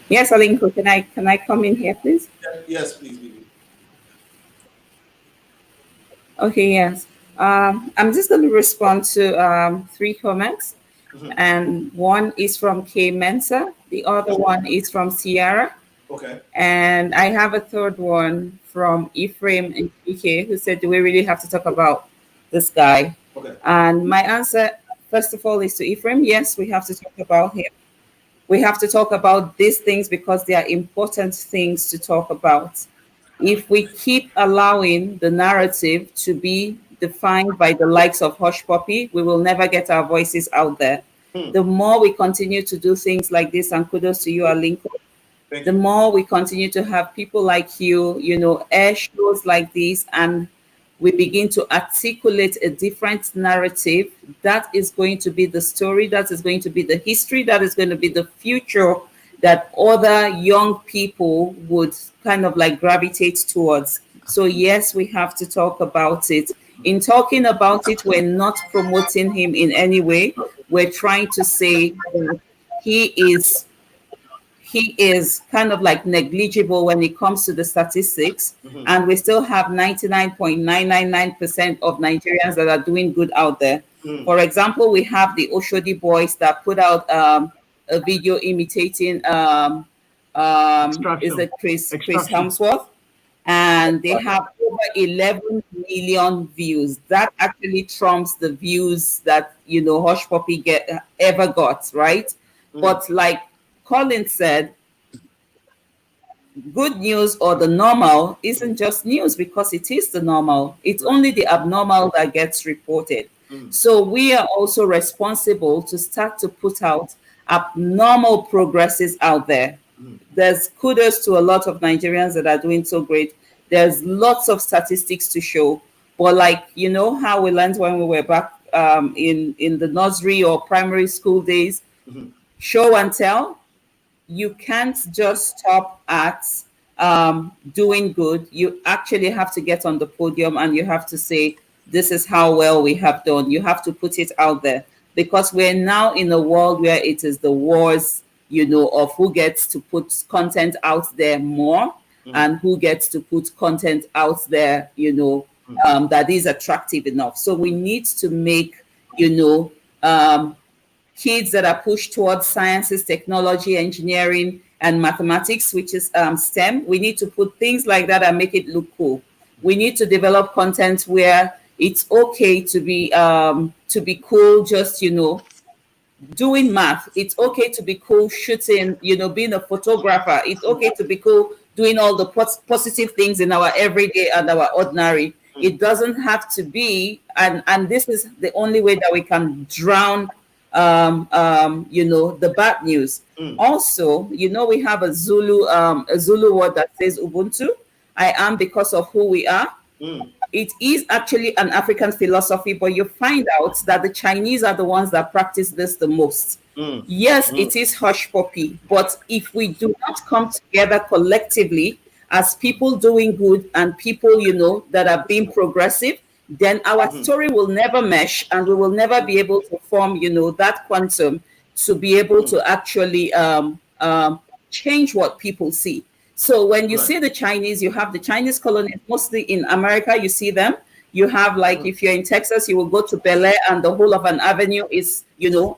Yes, Alinko, can I come in here, please? Yes, please, Vivi. Okay, yes. I'm just going to respond to 3 comments. And one is from K Mensa. The other one is from Sierra. Okay. And I have a third one from Ephraim and PK, who said, do we really have to talk about this guy? Okay. And my answer, first of all, is to Ephraim. Yes, we have to talk about him. We have to talk about these things because they are important things to talk about. If we keep allowing the narrative to be defined by the likes of Hush Puppi, we will never get our voices out there. The more we continue to do things like this, and kudos to you, Alinko, the more we continue to have people like you, air shows like this, and we begin to articulate a different narrative, that is going to be the story, that is going to be the history, that is going to be the future that other young people would kind of like gravitate towards. So yes, we have to talk about it. In talking about it, we're not promoting him in any way. We're trying to say that he is kind of like negligible when it comes to the statistics, and we still have 99.999% of Nigerians that are doing good out there. For example, we have the Oshodi boys that put out a video imitating is it Chris Hemsworth, and they have over 11 million views. That actually trumps the views that Hush Puppi ever got, right? But like Collins said, good news or the normal isn't just news, because it is the normal. It's only the abnormal that gets reported. So we are also responsible to start to put out abnormal progresses out there. There's kudos to a lot of Nigerians that are doing so great. There's lots of statistics to show. But like, how we learned when we were back in the nursery or primary school days, show and tell, you can't just stop at doing good. You actually have to get on the podium and you have to say, this is how well we have done. You have to put it out there, because we're now in a world where it is the wars, of who gets to put content out there more and who gets to put content out there, that is attractive enough. So we need to make, kids that are pushed towards sciences, technology, engineering, and mathematics, which is STEM. We need to put things like that and make it look cool. We need to develop content where it's okay to be cool, just doing math. It's okay to be cool shooting, being a photographer. It's okay to be cool doing all the positive things in our everyday and our ordinary. It doesn't have to be, and this is the only way that we can drown the bad news. Also, we have a Zulu word that says Ubuntu. I am because of who we are. It is actually an African philosophy, but you find out that the Chinese are the ones that practice this the most. Yes, it is Hush Puppi, but if we do not come together collectively as people doing good and people, that are being progressive, then our story will never mesh, and we will never be able to form, that quantum to be able to actually change what people see. So when you see the Chinese, you have the Chinese colonies, mostly in America, you see them. You have, like, if you're in Texas, you will go to Bel Air and the whole of an avenue is, a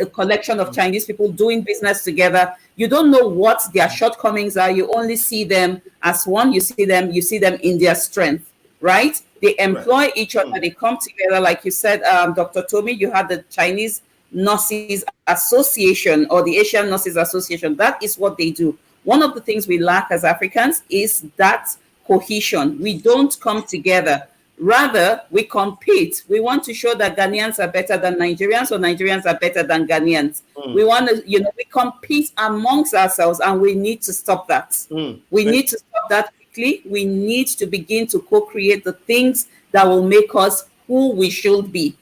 collection of Chinese people doing business together. You don't know what their shortcomings are. You only see them as one. You see them in their strength, right? They employ each other. They come together. Like you said, Dr. Tomi, you had the Chinese Nurses Association or the Asian Nurses Association. That is what they do. One of the things we lack as Africans is that cohesion. We don't come together. Rather, we compete. We want to show that Ghanaians are better than Nigerians, or Nigerians are better than Ghanaians. We want to, we compete amongst ourselves, and we need to stop that. We need to stop that quickly. We need to begin to co-create the things that will make us who we should be,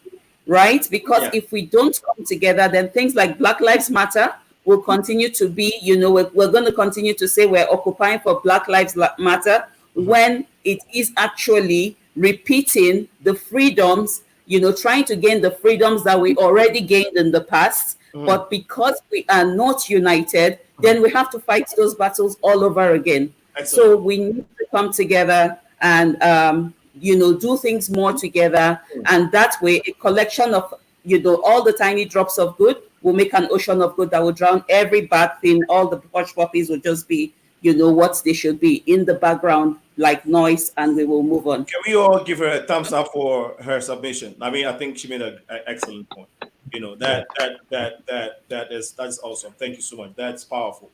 right? Because if we don't come together, then things like Black Lives Matter will continue to be, we're going to continue to say we're occupying for Black Lives Matter when it is actually repeating the freedoms, trying to gain the freedoms that we already gained in the past. But because we are not united, then we have to fight those battles all over again. So we need to come together and, do things more together. And that way, a collection of, all the tiny drops of good will make an ocean of good that will drown every bad thing. All the Hush Puppies will just be, what they should be in the background, like noise, and we will move on. Can we all give her a thumbs up for her submission? I mean, I think she made an excellent point. That is awesome. Thank you so much. That's powerful.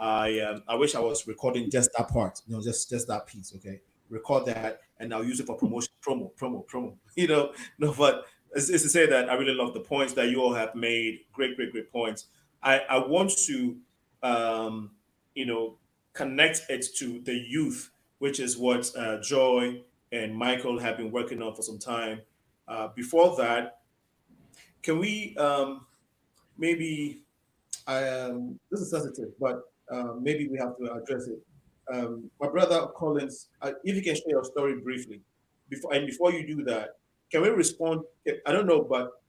I wish I was recording just that part, just that piece. Okay, record that and I'll use it for promotion, promo. No, but it's to say that I really love the points that you all have made. Great points. I want to connect it to the youth, which is what Joy and Michael have been working on for some time. Before that, can we maybe this is sensitive, but maybe we have to address it. My brother Collins, if you can share your story briefly, before you do that, can we respond? I don't know, but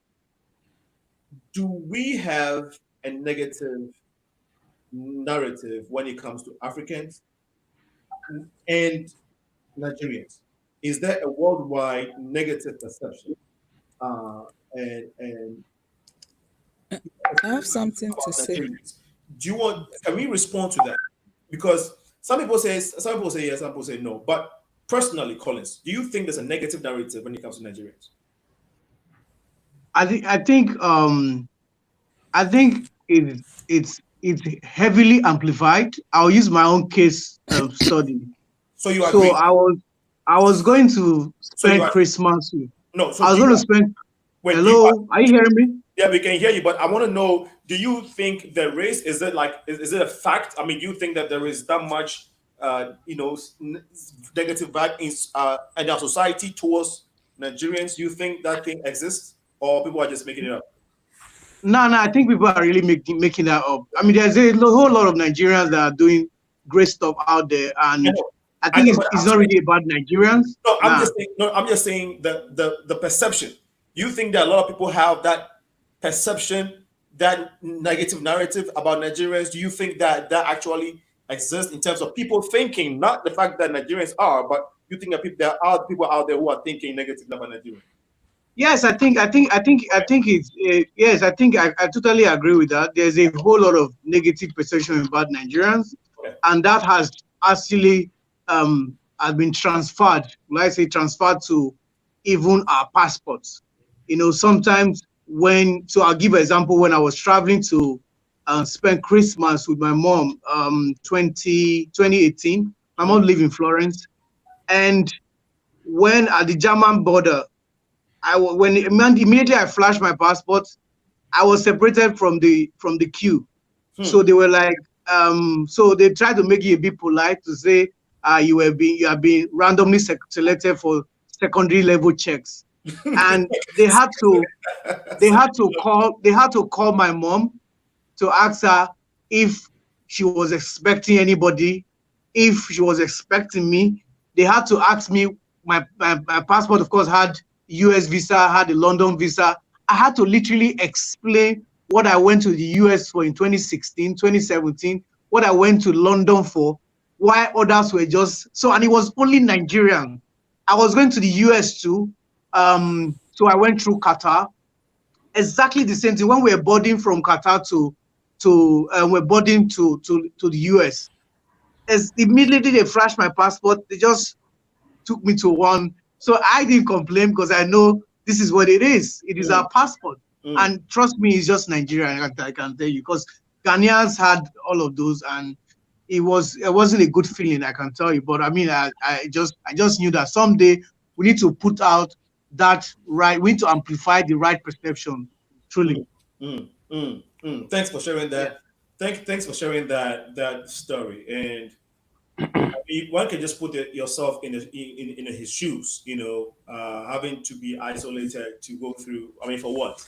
do we have a negative narrative when it comes to Africans and Nigerians? Is there a worldwide negative perception? And I have something to say. Nigerians? Can we respond to that? Because some people say yes, some people say no. But personally, Collins, do you think there's a negative narrative when it comes to Nigerians? I think it's heavily amplified. I'll use my own case study. So you agree? So I was going to spend Christmas with. No, so I was going to spend. Wait, hello, are you hearing me? Yeah, we can hear you, but I want to know: do you think the race is it a fact? I mean, do you think that there is that much, negative vibe in our society towards Nigerians? Do you think that thing exists, or people are just making it up? No, I think people are really making that up. I mean, there's a whole lot of Nigerians that are doing great stuff out there, and I think it's not really about Nigerians. No, I'm just saying that the perception. Do you think that a lot of people have that perception, that negative narrative about Nigerians? Do you think that actually exists in terms of people thinking, not the fact that Nigerians are, but you think that there are people out there who are thinking negatively about Nigerians? Yes, I think it's yes. I think I totally agree with that. There's a whole lot of negative perception about Nigerians, and that has actually has been transferred. When I say transferred to even our passports. Sometimes so I'll give an example. When I was traveling to spend Christmas with my mom, 2018. My mom lived in Florence, and when at the German border, immediately I flashed my passport, I was separated from the queue. So they were like, so they tried to make you a bit polite to say you are being randomly selected for secondary level checks. And they had to call my mom to ask her if she was expecting anybody, if she was expecting me. They had to ask me. My passport, of course, had US visa, had a London visa. I had to literally explain what I went to the US for in 2016, 2017, what I went to London for, why others were just so, and it was only Nigerian. I was going to the US too. So I went through Qatar. Exactly the same thing. When we were boarding from Qatar we're boarding to the US. As immediately they flashed my passport, they just took me to one. So I didn't complain because I know this is what it is. It is our passport. And trust me, it's just Nigeria, I can tell you, because Ghanaians had all of those, and it wasn't a good feeling, I can tell you. But I mean, I just knew that someday we need to put out that right. We need to amplify the right perception. Truly. Thanks for sharing that. Thanks for sharing that story. And I mean, one can just put yourself in his shoes. Having to be isolated to go through. I mean, for what?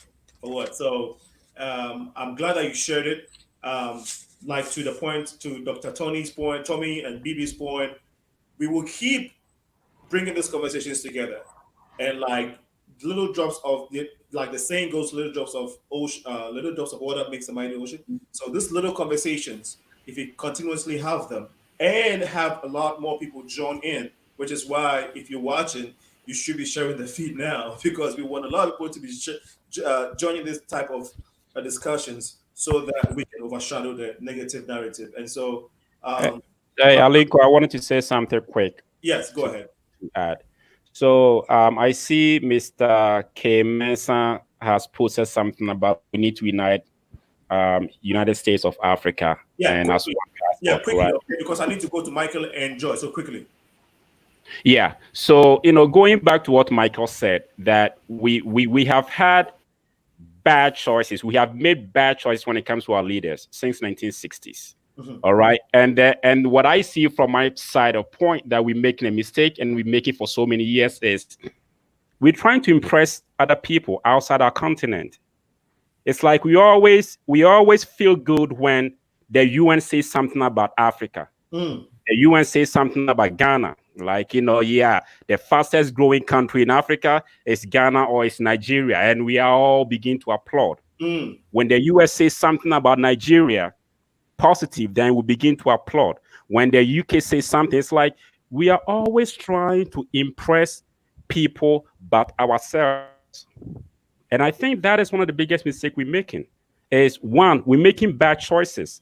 So I'm glad that you shared it. Like to the point, to Dr. Tony's point, Tommy and Bibi's point, we will keep bringing these conversations together, and like little drops of like the saying goes, little drops of water makes a mighty ocean. So these little conversations, if you continuously have them and have a lot more people join in, which is why if you're watching, you should be sharing the feed now, because we want a lot of people to be joining this type of discussions so that we can overshadow the negative narrative. And so, hey, Aliko, I wanted to say something quick. Yes, go ahead. To add. So I see Mr. K. Mensah has posted something about we need to unite United States of Africa. Yeah, and quickly. Quickly, right? Okay, because I need to go to Michael and Joy. So quickly. Yeah. So going back to what Michael said, that we have had bad choices. We have made bad choices when it comes to our leaders since 1960s. All right. And what I see from my side of point that we're making a mistake and we make it for so many years is we're trying to impress other people outside our continent. It's like we always feel good when the UN says something about Africa. The UN says something about Ghana. Like, yeah, the fastest growing country in Africa is Ghana or it's Nigeria. And we all begin to applaud. When the US says something about Nigeria, positive, then we begin to applaud. When the UK says something, it's like we are always trying to impress people but ourselves. And I think that is one of the biggest mistakes we're making. Is one, we're making bad choices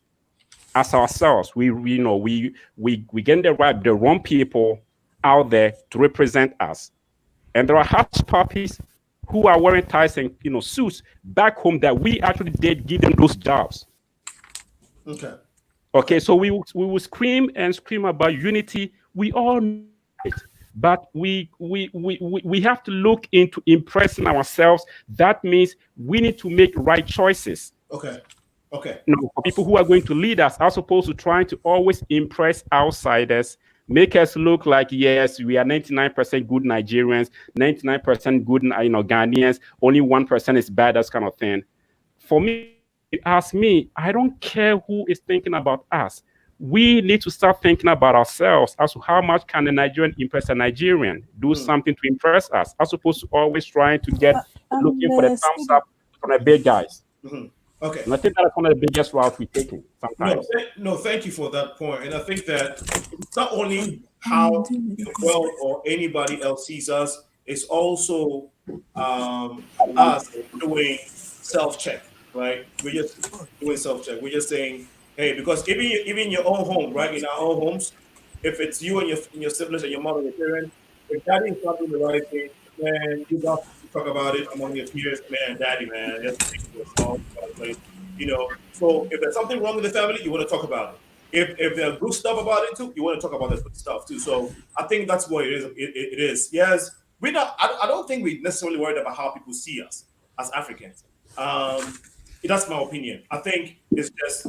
as ourselves. We get the wrong people out there to represent us. And there are hush puppies who are wearing ties and suits back home that we actually did give them those jobs. Okay, so we will scream and scream about unity. We all know it, but we have to look into impressing ourselves. That means we need to make right choices. Okay. For people who are going to lead us, as opposed to trying to always impress outsiders, make us look like, yes, we are 99% good Nigerians, 99% good Ghanaians, only 1% is bad, that kind of thing. For me, you ask me, I don't care who is thinking about us. We need to start thinking about ourselves as to how much can a Nigerian impress a Nigerian, do something to impress us, as opposed to always trying to get looking for the thumbs up from the big guys. Okay. And I think that's one of the biggest routes we're taking sometimes. No, thank you for that point. And I think that it's not only how the world or anybody else sees us, it's also us doing self-check, right? We're just doing self-check. We're just saying, hey, because even in your own home, right? In our own homes, if it's you and your siblings and your mother and your parents, if daddy is not doing the right thing, then you got to talk about it among your peers, man, daddy, man, that's so if there's something wrong with the family, you want to talk about it. If there's good stuff about it too, you want to talk about that good stuff too. So I think that's what it is. It is. Yes, we're not. I don't think we're necessarily worried about how people see us as Africans. That's my opinion. I think it's just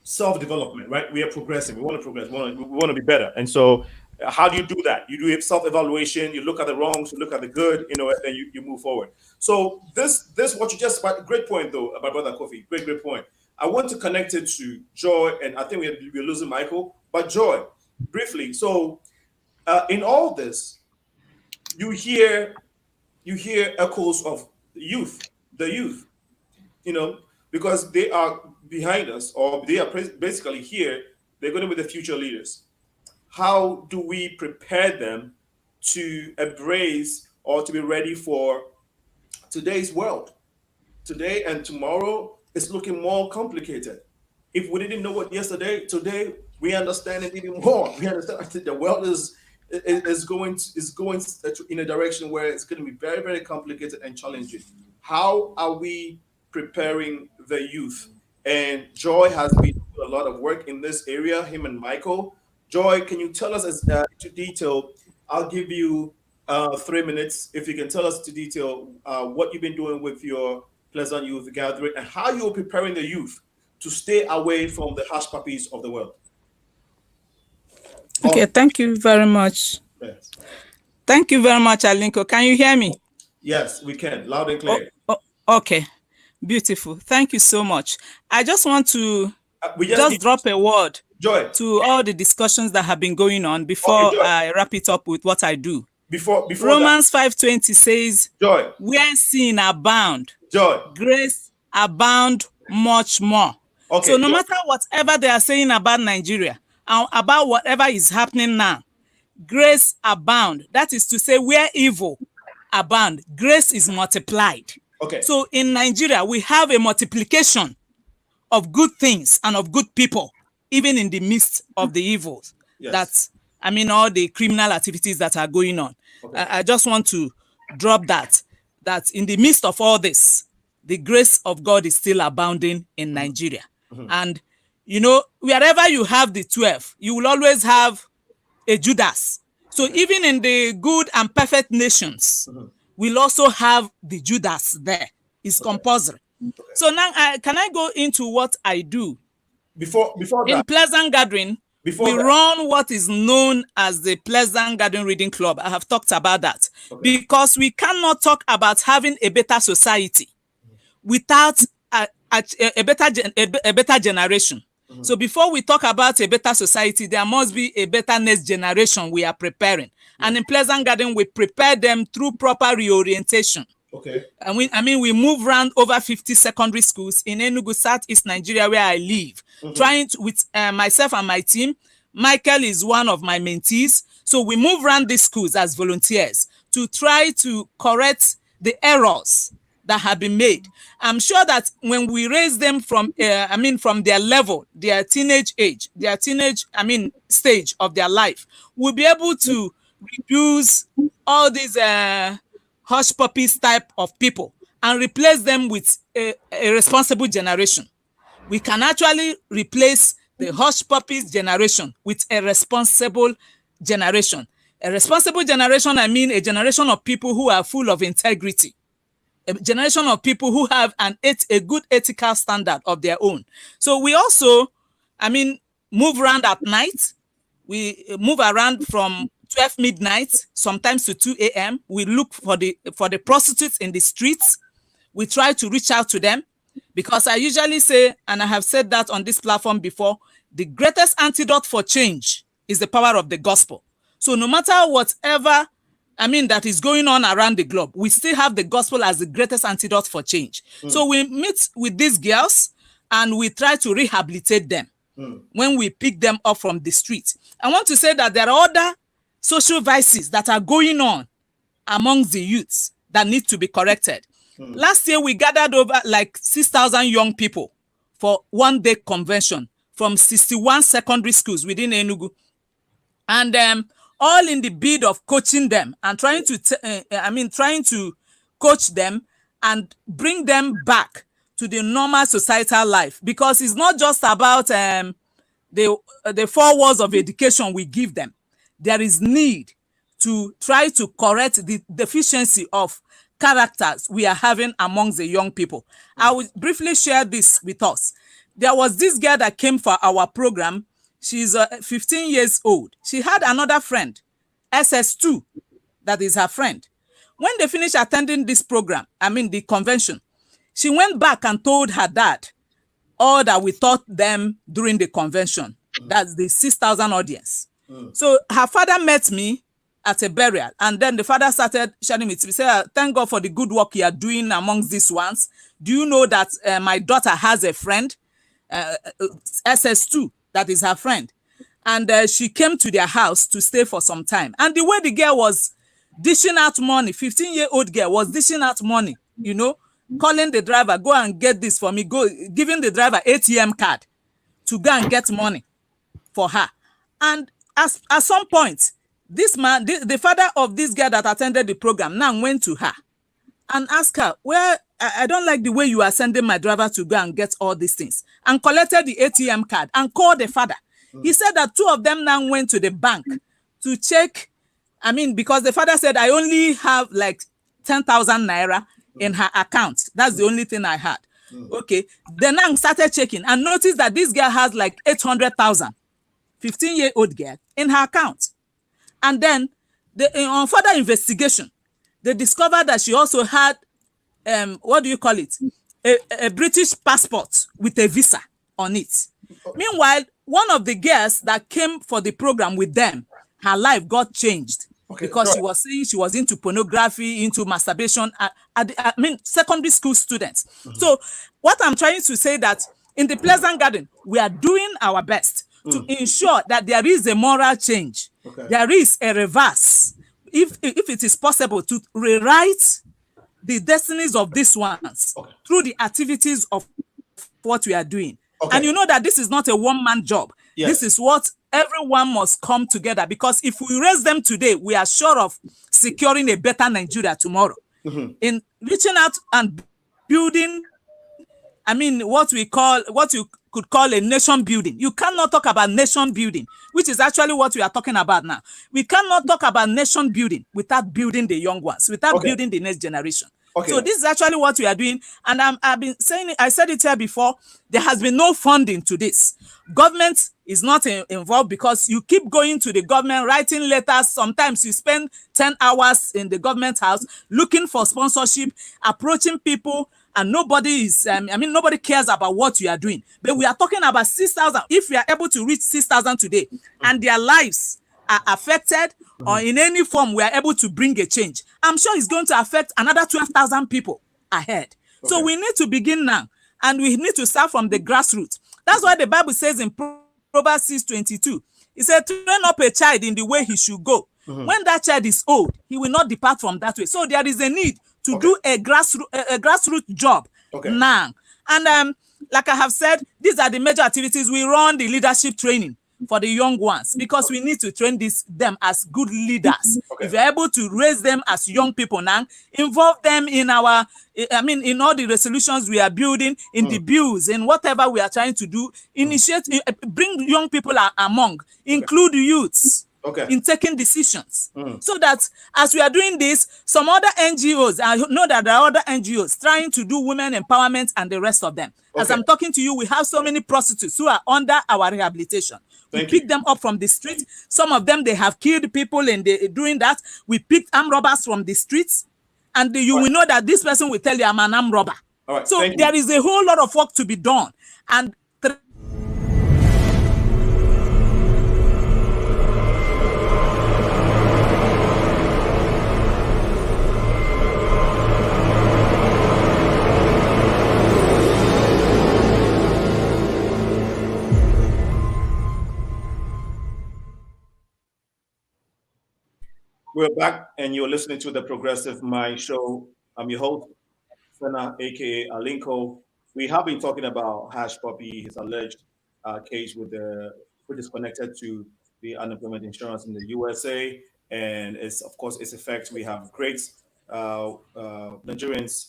self-development, right? We are progressing. We want to progress. We want to be better. And so, how do you do that? You do self-evaluation. You look at the wrongs. You look at the good. And then you move forward. So this what you just great point though, my brother Kofi. Great point. I want to connect it to Joy, and I think we're losing Michael. But Joy, briefly. So in all this, you hear echoes of the youth, because they are behind us, or they are basically here. They're going to be the future leaders. How do we prepare them to embrace or to be ready for today's world? Today and tomorrow is looking more complicated. If we didn't know what yesterday, today we understand it even more. We understand that the world is going in a direction where it's going to be very, very complicated and challenging. How are we preparing the youth? And Joy has been doing a lot of work in this area, him and Michael. Joy, can you tell us to detail? I'll give you 3 minutes if you can tell us to detail what you've been doing with your Pleasant Youth Gathering and how you're preparing the youth to stay away from the hush puppies of the world. Okay, thank you very much. Yes. Thank you very much, Alinko. Can you hear me? Yes, we can, loud and clear. Okay, beautiful. Thank you so much. I just want to drop a word Joy, to all the discussions that have been going on before I wrap it up with what I do. Before Romans 5:20 says, Joy, where sin abound, Joy, grace abound much more. Okay, so no matter whatever they are saying about Nigeria and about whatever is happening now, grace abound. That is to say, where evil abound, grace is multiplied. Okay. So in Nigeria, we have a multiplication of good things and of good people, even in the midst of the evils. Yes. All the criminal activities that are going on. Okay. I just want to drop that in the midst of all this, the grace of God is still abounding in Nigeria. Mm-hmm. And, wherever you have the 12, you will always have a Judas. So even in the good and perfect nations, we'll also have the Judas there. It's compulsory. Okay. So now, can I go into what I do before In that, Pleasant Gathering, before we that. run what is known as the Pleasant Garden Reading Club. I have talked about that. Because we cannot talk about having a better society without a better generation. So before we talk about a better society, there must be a better next generation we are preparing. And in Pleasant Garden, we prepare them through proper reorientation. Okay. And we move around over 50 secondary schools in Enugu, Southeast Nigeria, where I live, trying to, with myself and my team. Micheal is one of my mentees. So we move around these schools as volunteers to try to correct the errors that have been made. I'm sure that when we raise them from, from their level, their teenage age, stage of their life, we'll be able to reduce all these hush puppies type of people and replace them with a responsible generation. We can actually replace the hush puppies generation with a responsible generation. A responsible generation, I mean a generation of people who are full of integrity. A generation of people who have a good ethical standard of their own. So we also, move around at night. We move around from 12 midnight, sometimes to 2 a.m. We look for the prostitutes in the streets. We try to reach out to them because I usually say, and I have said that on this platform before, the greatest antidote for change is the power of the gospel. So no matter whatever, that is going on around the globe, we still have the gospel as the greatest antidote for change. So we meet with these girls and we try to rehabilitate them when we pick them up from the street. I want to say that there are other social vices that are going on amongst the youths that need to be corrected. Last year, we gathered over like 6,000 young people for one-day convention from 61 secondary schools within Enugu. And all in the bid of coaching them and trying to coach them and bring them back to the normal societal life. Because it's not just about the 4 walls of education we give them. There is need to try to correct the deficiency of characters we are having amongst the young people. I will briefly share this with us. There was this girl that came for our program. She's 15 years old. She had another friend, SS2, that is her friend. When they finished attending this program, the convention, she went back and told her dad all that we taught them during the convention. That's the 6,000 audience. So her father met me at a burial, and then the father started sharing with me. He said, thank God for the good work you are doing amongst these ones. Do you know that my daughter has a friend, SS2, that is her friend? And she came to their house to stay for some time. And the way the girl was dishing out money, 15-year-old girl was dishing out money, calling the driver, go and get this for me, giving the driver ATM card to go and get money for her. And at some point, this man, the father of this girl that attended the program, now went to her and asked her, well, I don't like the way you are sending my driver to go and get all these things, and collected the ATM card and called the father. He said that 2 of them now went to the bank to check, because the father said, I only have like 10,000 naira in her account. That's the only thing I had. Okay. Then now started checking and noticed that this girl has like 800,000, 15-year-old girl, in her account. And then on further investigation, they discovered that she also had, a British passport with a visa on it. Meanwhile, one of the girls that came for the program with them, her life got changed because she was saying she was into pornography, into masturbation, secondary school students. So what I'm trying to say that in the Pleasant Garden, we are doing our best to ensure that there is a moral change. There is a reverse, if it is possible, to rewrite the destinies of these ones through the activities of what we are doing. And you know that this is not a one-man job. This is what everyone must come together, because if we raise them today, we are sure of securing a better Nigeria tomorrow. In reaching out and building, what you could call a nation building. You cannot talk about nation building, which is actually what we are talking about now. We cannot talk about nation building without building the young ones, without building the next generation. Okay. So this is actually what we are doing. And I've been saying it, I said it here before, there has been no funding to this. Government is not involved because you keep going to the government, writing letters. Sometimes you spend 10 hours in the government house looking for sponsorship, approaching people, and nobody is, nobody cares about what you are doing. But we are talking about 6,000. If we are able to reach 6,000 today and their lives are affected or in any form we are able to bring a change, I'm sure it's going to affect another 12,000 people ahead. Okay. So we need to begin now, and we need to start from the grassroots. That's why the Bible says in Proverbs 6:22, it said, train up a child in the way he should go. When that child is old, he will not depart from that way. So there is a need to do a grassroots job now. And like I have said, these are the major activities. We run the leadership training for the young ones because we need to train them as good leaders. If you're able to raise them as young people now, involve them in our, in all the resolutions we are building, in the bills, in whatever we are trying to do, initiate, bring young people among, include youths. In taking decisions, so that as we are doing this, some other NGOs, I know that there are other NGOs trying to do women empowerment and the rest of them. As I'm talking to you, we have so many prostitutes who are under our rehabilitation. We pick them up from the street. Some of them, they have killed people and they doing that. We picked armed robbers from the streets, and you will know that this person will tell you I'm an armed robber. So there is a whole lot of work to be done. And we're back, and you're listening to the Progressive Mind Show. I'm your host, Sana, aka Alinko. We have been talking about Hush Puppi, his alleged case which is connected to the unemployment insurance in the USA, and it's of course its effects. We have great Nigerians,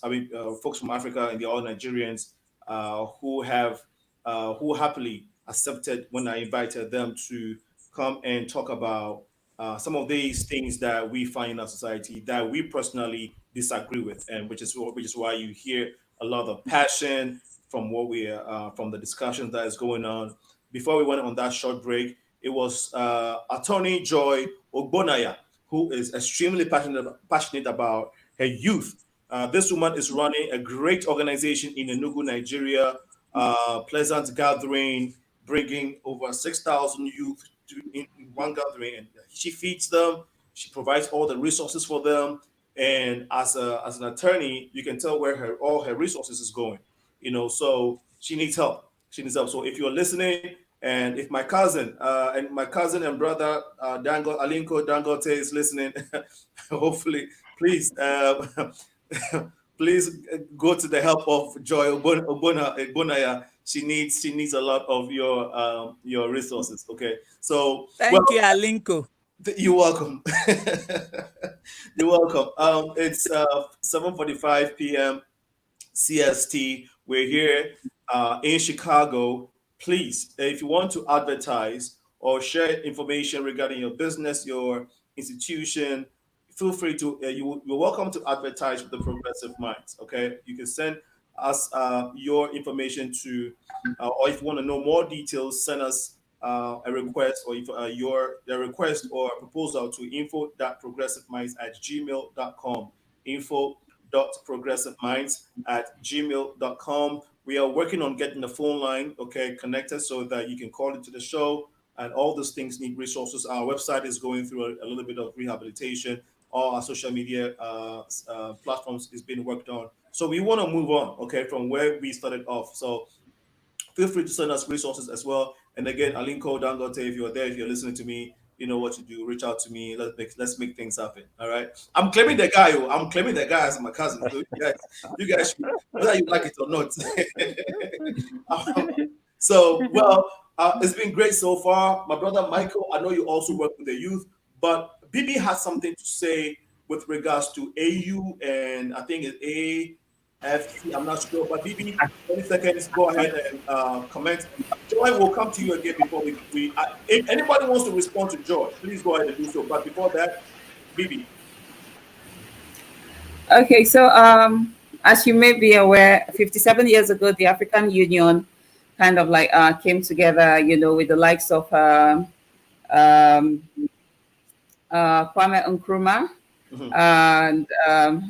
folks from Africa, and they're all Nigerians who happily accepted when I invited them to come and talk about some of these things that we find in our society that we personally disagree with, and which is why you hear a lot of passion from from the discussions that is going on. Before we went on that short break, it was Attorney Joy Ogbonnaya, who is extremely passionate about her youth. This woman is running a great organization in Enugu, Nigeria, Pleasant Gathering, bringing over 6,000 youth in one gathering, and she feeds them. She provides all the resources for them, and as an attorney, you can tell where all her resources is going. So she needs help. So if you're listening, and if my cousin and brother Alinko Dangote is listening, hopefully, please please go to the help of Joy Ogbonnaya. She needs a lot of your resources. Okay, so thank you, Alinko. You're welcome. You're welcome. It's 7:45 p.m. CST. We're here in Chicago. Please, if you want to advertise or share information regarding your business, your institution, feel free to. You're welcome to advertise with the Progressive Minds. Okay, you can send us your information to, or if you want to know more details, send us a request, or if your request or proposal to info.progressiveminds@gmail.com. info.progressiveminds@gmail.com. We are working on getting the phone line connected so that you can call into the show, and all those things need resources. Our website is going through a little bit of rehabilitation. All our social media platforms is being worked on. So we want to move on, from where we started off. So feel free to send us resources as well. And again, Alinko Dangote, if you're there, if you're listening to me, you know what to do. Reach out to me. Let's make things happen. All right. I'm claiming the guy. I'm claiming the guy as my cousin. So you guys should, whether you like it or not. It's been great so far. My brother Michael, I know you also work with the youth, but Bibi has something to say with regards to AU and I think it's AFC. I'm not sure, but Bibi, 20 seconds. Go ahead and comment. Joy will come to you again before we if anybody wants to respond to Joy, please go ahead and do so. But before that, Bibi. Okay, so as you may be aware, 57 years ago, the African Union kind of like came together, with the likes of um, Kwame Nkrumah Mhm, and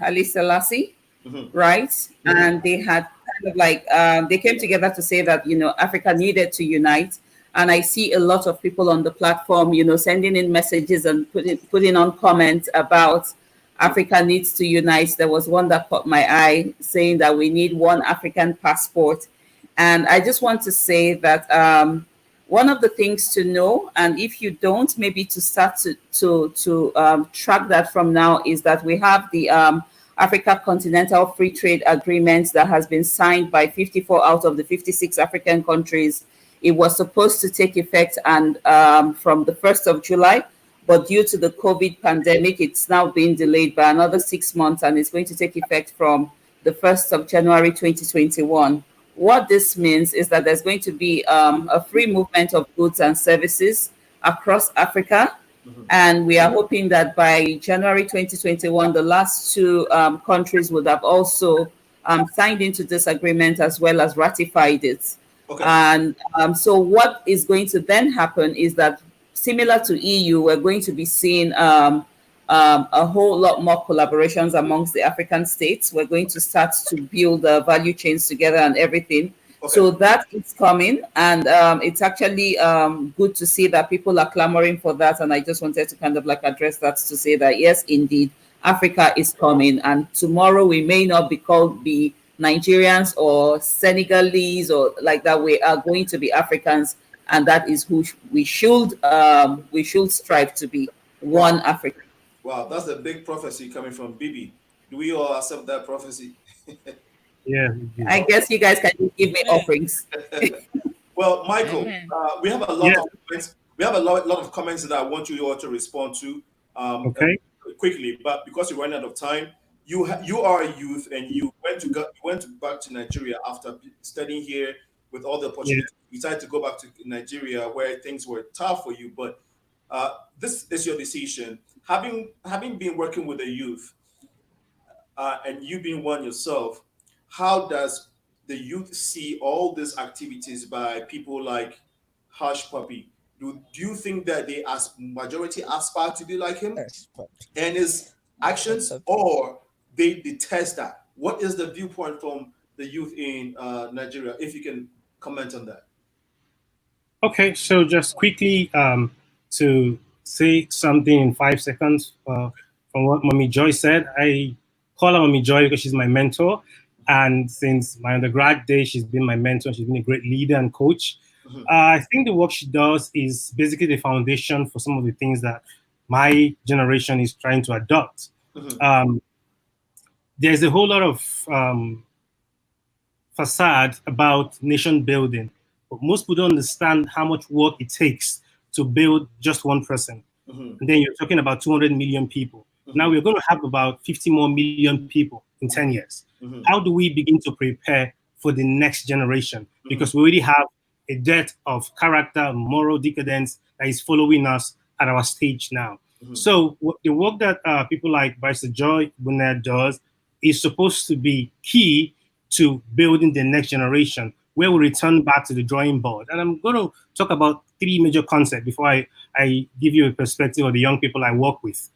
Ali Selassie, mhm, right? mhm. And they had kind of like they came together to say that Africa needed to unite. And I see a lot of people on the platform, sending in messages and putting on comments about Africa needs to unite. There was one that caught my eye saying that we need one African passport. And I just want to say that one of the things to know, and if you don't, maybe to start to track that from now, is that we have the Africa Continental Free Trade Agreement that has been signed by 54 out of the 56 African countries. It was supposed to take effect and from the 1st of July, but due to the COVID pandemic, it's now been delayed by another 6 months, and it's going to take effect from the 1st of January 2021. What this means is that there's going to be a free movement of goods and services across Africa. And we are hoping that by January 2021, the last two countries would have also signed into this agreement as well as ratified it. Okay. And so what is going to then happen is that, similar to EU, we're going to be seeing a whole lot more collaborations amongst the African states. We're going to start to build value chains together and everything. Okay. So that is coming, and it's actually good to see that people are clamoring for that. And I just wanted to kind of like address that to say that, yes, indeed, Africa is coming. And tomorrow we may not be called the Nigerians or Senegalese or like that. We are going to be Africans, and that is who we should strive to be, one Africa. Wow, that's a big prophecy coming from Bibi. Do we all accept that prophecy? Yeah. I guess you guys can give me offerings. Well, Michael, we have a lot Yeah. of comments. We have a lot of comments that I want you all to respond to Okay. quickly. But because you're running out of time, you are a youth and you went back to Nigeria after studying here with all the opportunities. You decided to go back to Nigeria where things were tough for you. But this is your decision. Having been working with the youth and you being one yourself, how does the youth see all these activities by people like Hush Puppi? Do you think that they as majority aspire to be like him and his actions, or they detest that? What is the viewpoint from the youth in Nigeria? If you can comment on that. Okay, so just quickly to say something in 5 seconds from what Mommy Joy said. I call her Mommy Joy because she's my mentor. And since my undergrad days, she's been my mentor. She's been a great leader and coach. I think the work she does is basically the foundation for some of the things that my generation is trying to adopt. There's a whole lot of facade about nation building, but most people don't understand how much work it takes to build just one person. And then you're talking about 200 million people. Now we're going to have about 50 more million people in 10 years. How do we begin to prepare for the next generation? Because we already have a debt of character, moral decadence that is following us at our stage now. So the work that people like Barrister Joy Ogbonnaya does is supposed to be key to building the next generation, where we return back to the drawing board. And I'm going to talk about three major concepts before I give you a perspective of the young people I work with.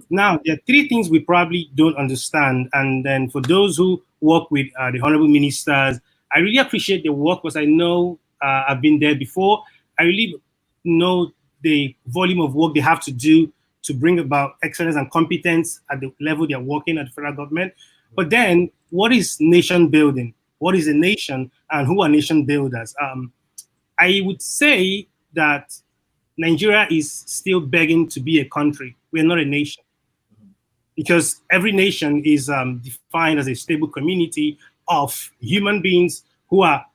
Now, there are three things we probably don't understand. And then for those who work with the honorable ministers, I really appreciate their work because I know I've been there before. I really know the volume of work they have to do to bring about excellence and competence at the level they're working at the federal government. But then, what is nation building? What is a nation, and who are nation builders? I would say that Nigeria is still begging to be a country. We are not a nation, because every nation is defined as a stable community of human beings who are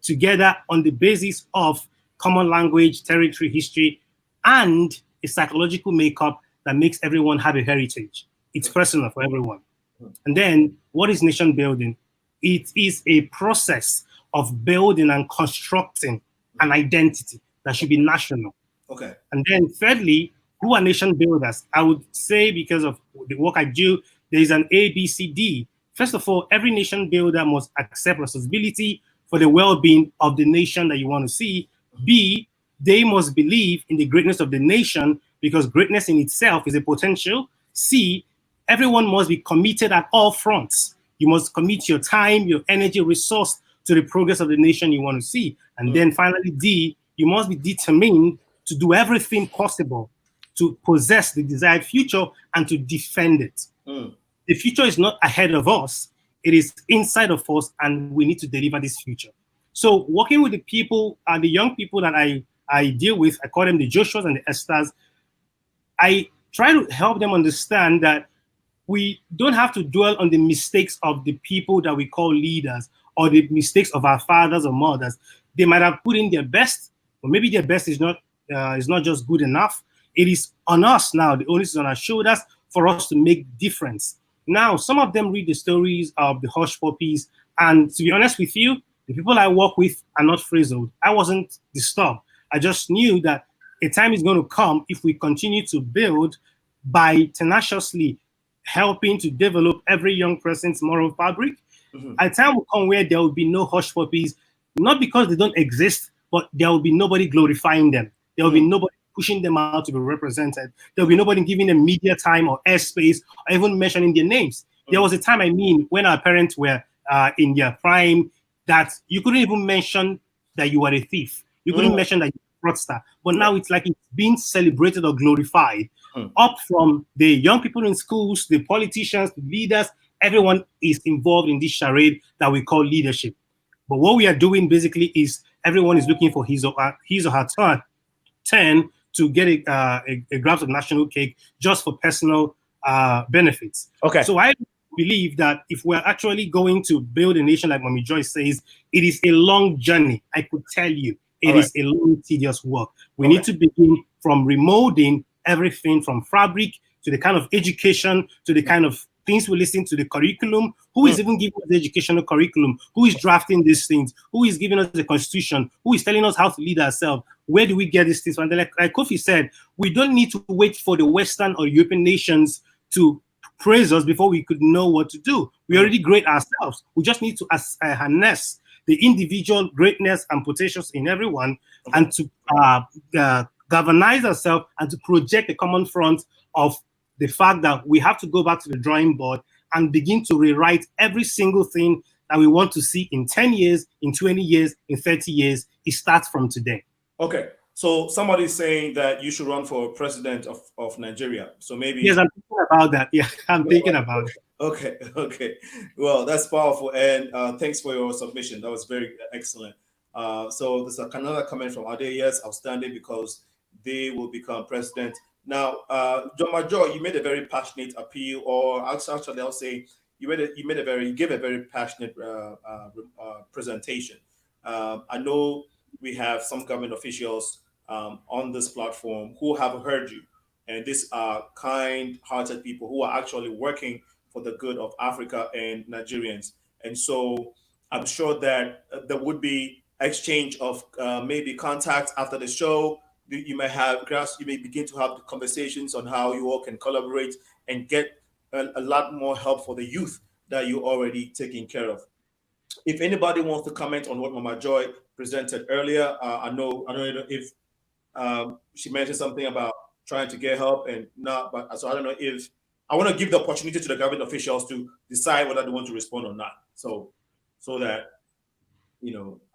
together on the basis of common language, territory, history, and a psychological makeup that makes everyone have a heritage. It's personal for everyone. And then, what is nation building? It is a process of building and constructing an identity that should be national. Okay. And then thirdly, who are nation builders? I would say, because of the work I do there is an A, B, C, D. First of all, every nation builder must accept responsibility for the well-being of the nation that you want to see. B, they must believe in the greatness of the nation because greatness in itself is a potential. C, everyone must be committed at all fronts. You must commit your time, your energy, resource to the progress of the nation you want to see. And then finally, D, you must be determined to do everything possible to possess the desired future and to defend it. The future is not ahead of us, it is inside of us, and we need to deliver this future. So working with the people, the young people that I deal with, I call them the Joshuas and the Esthers, I try to help them understand that we don't have to dwell on the mistakes of the people that we call leaders or the mistakes of our fathers or mothers. They might have put in their best, or maybe their best is not just good enough. It is on us now. The onus is on our shoulders for us to make difference. Now, some of them read the stories of the Hush Puppies, and to be honest with you, the people I work with are not frizzled. I wasn't disturbed. I just knew that a time is going to come if we continue to build by tenaciously helping to develop every young person's moral fabric. A time will come where there will be no Hush Puppies, not because they don't exist, but there will be nobody glorifying them. There will be nobody pushing them out to be represented. There will be nobody giving them media time or airspace or even mentioning their names. There was a time, when our parents were in their prime, that you couldn't even mention that you were a thief. You couldn't mention that you were a fraudster. But now it's like it's being celebrated or glorified. Up from the young people in schools, the politicians, the leaders, everyone is involved in this charade that we call leadership. But what we are doing basically is everyone is looking for his or her turn to get a grasp of national cake just for personal benefits. Okay. So I believe that if we're actually going to build a nation like Mommy Joy says, it is a long journey. I could tell you, it is a long, tedious work. We need to begin from remolding everything from fabric to the kind of education to the kind of things we listen to, the curriculum. Who is even giving us the educational curriculum? Who is drafting these things? Who is giving us the constitution? Who is telling us how to lead ourselves? Where do we get these things from? Like Kofi said, we don't need to wait for the Western or European nations to praise us before we could know what to do. We're already great ourselves. We just need to harness the individual greatness and potentials in everyone and to galvanize ourselves and to project a common front of the fact that we have to go back to the drawing board and begin to rewrite every single thing that we want to see in 10 years, in 20 years, in 30 years. It starts from today. Okay. So somebody's saying that you should run for president of Nigeria. So maybe... Yes, I'm thinking about that. Yeah, I'm thinking about it. Okay. Well, that's powerful. And thanks for your submission. That was very excellent. So there's another comment from Ade. Yes, outstanding, because they will become president. Now, John Major, you made a very passionate appeal, or actually, I'll say you gave a very passionate presentation. I know we have some government officials on this platform who have heard you, and these are kind-hearted people who are actually working for the good of Africa and Nigerians. And so I'm sure that there would be exchange of maybe contacts after the show. You may begin to have conversations on how you all can collaborate and get a lot more help for the youth that you're already taking care of. If anybody wants to comment on what Mama Joy presented earlier, I don't know if she mentioned something about trying to get help and not, but so I don't know if I want to give the opportunity to the government officials to decide whether they want to respond or not. So that,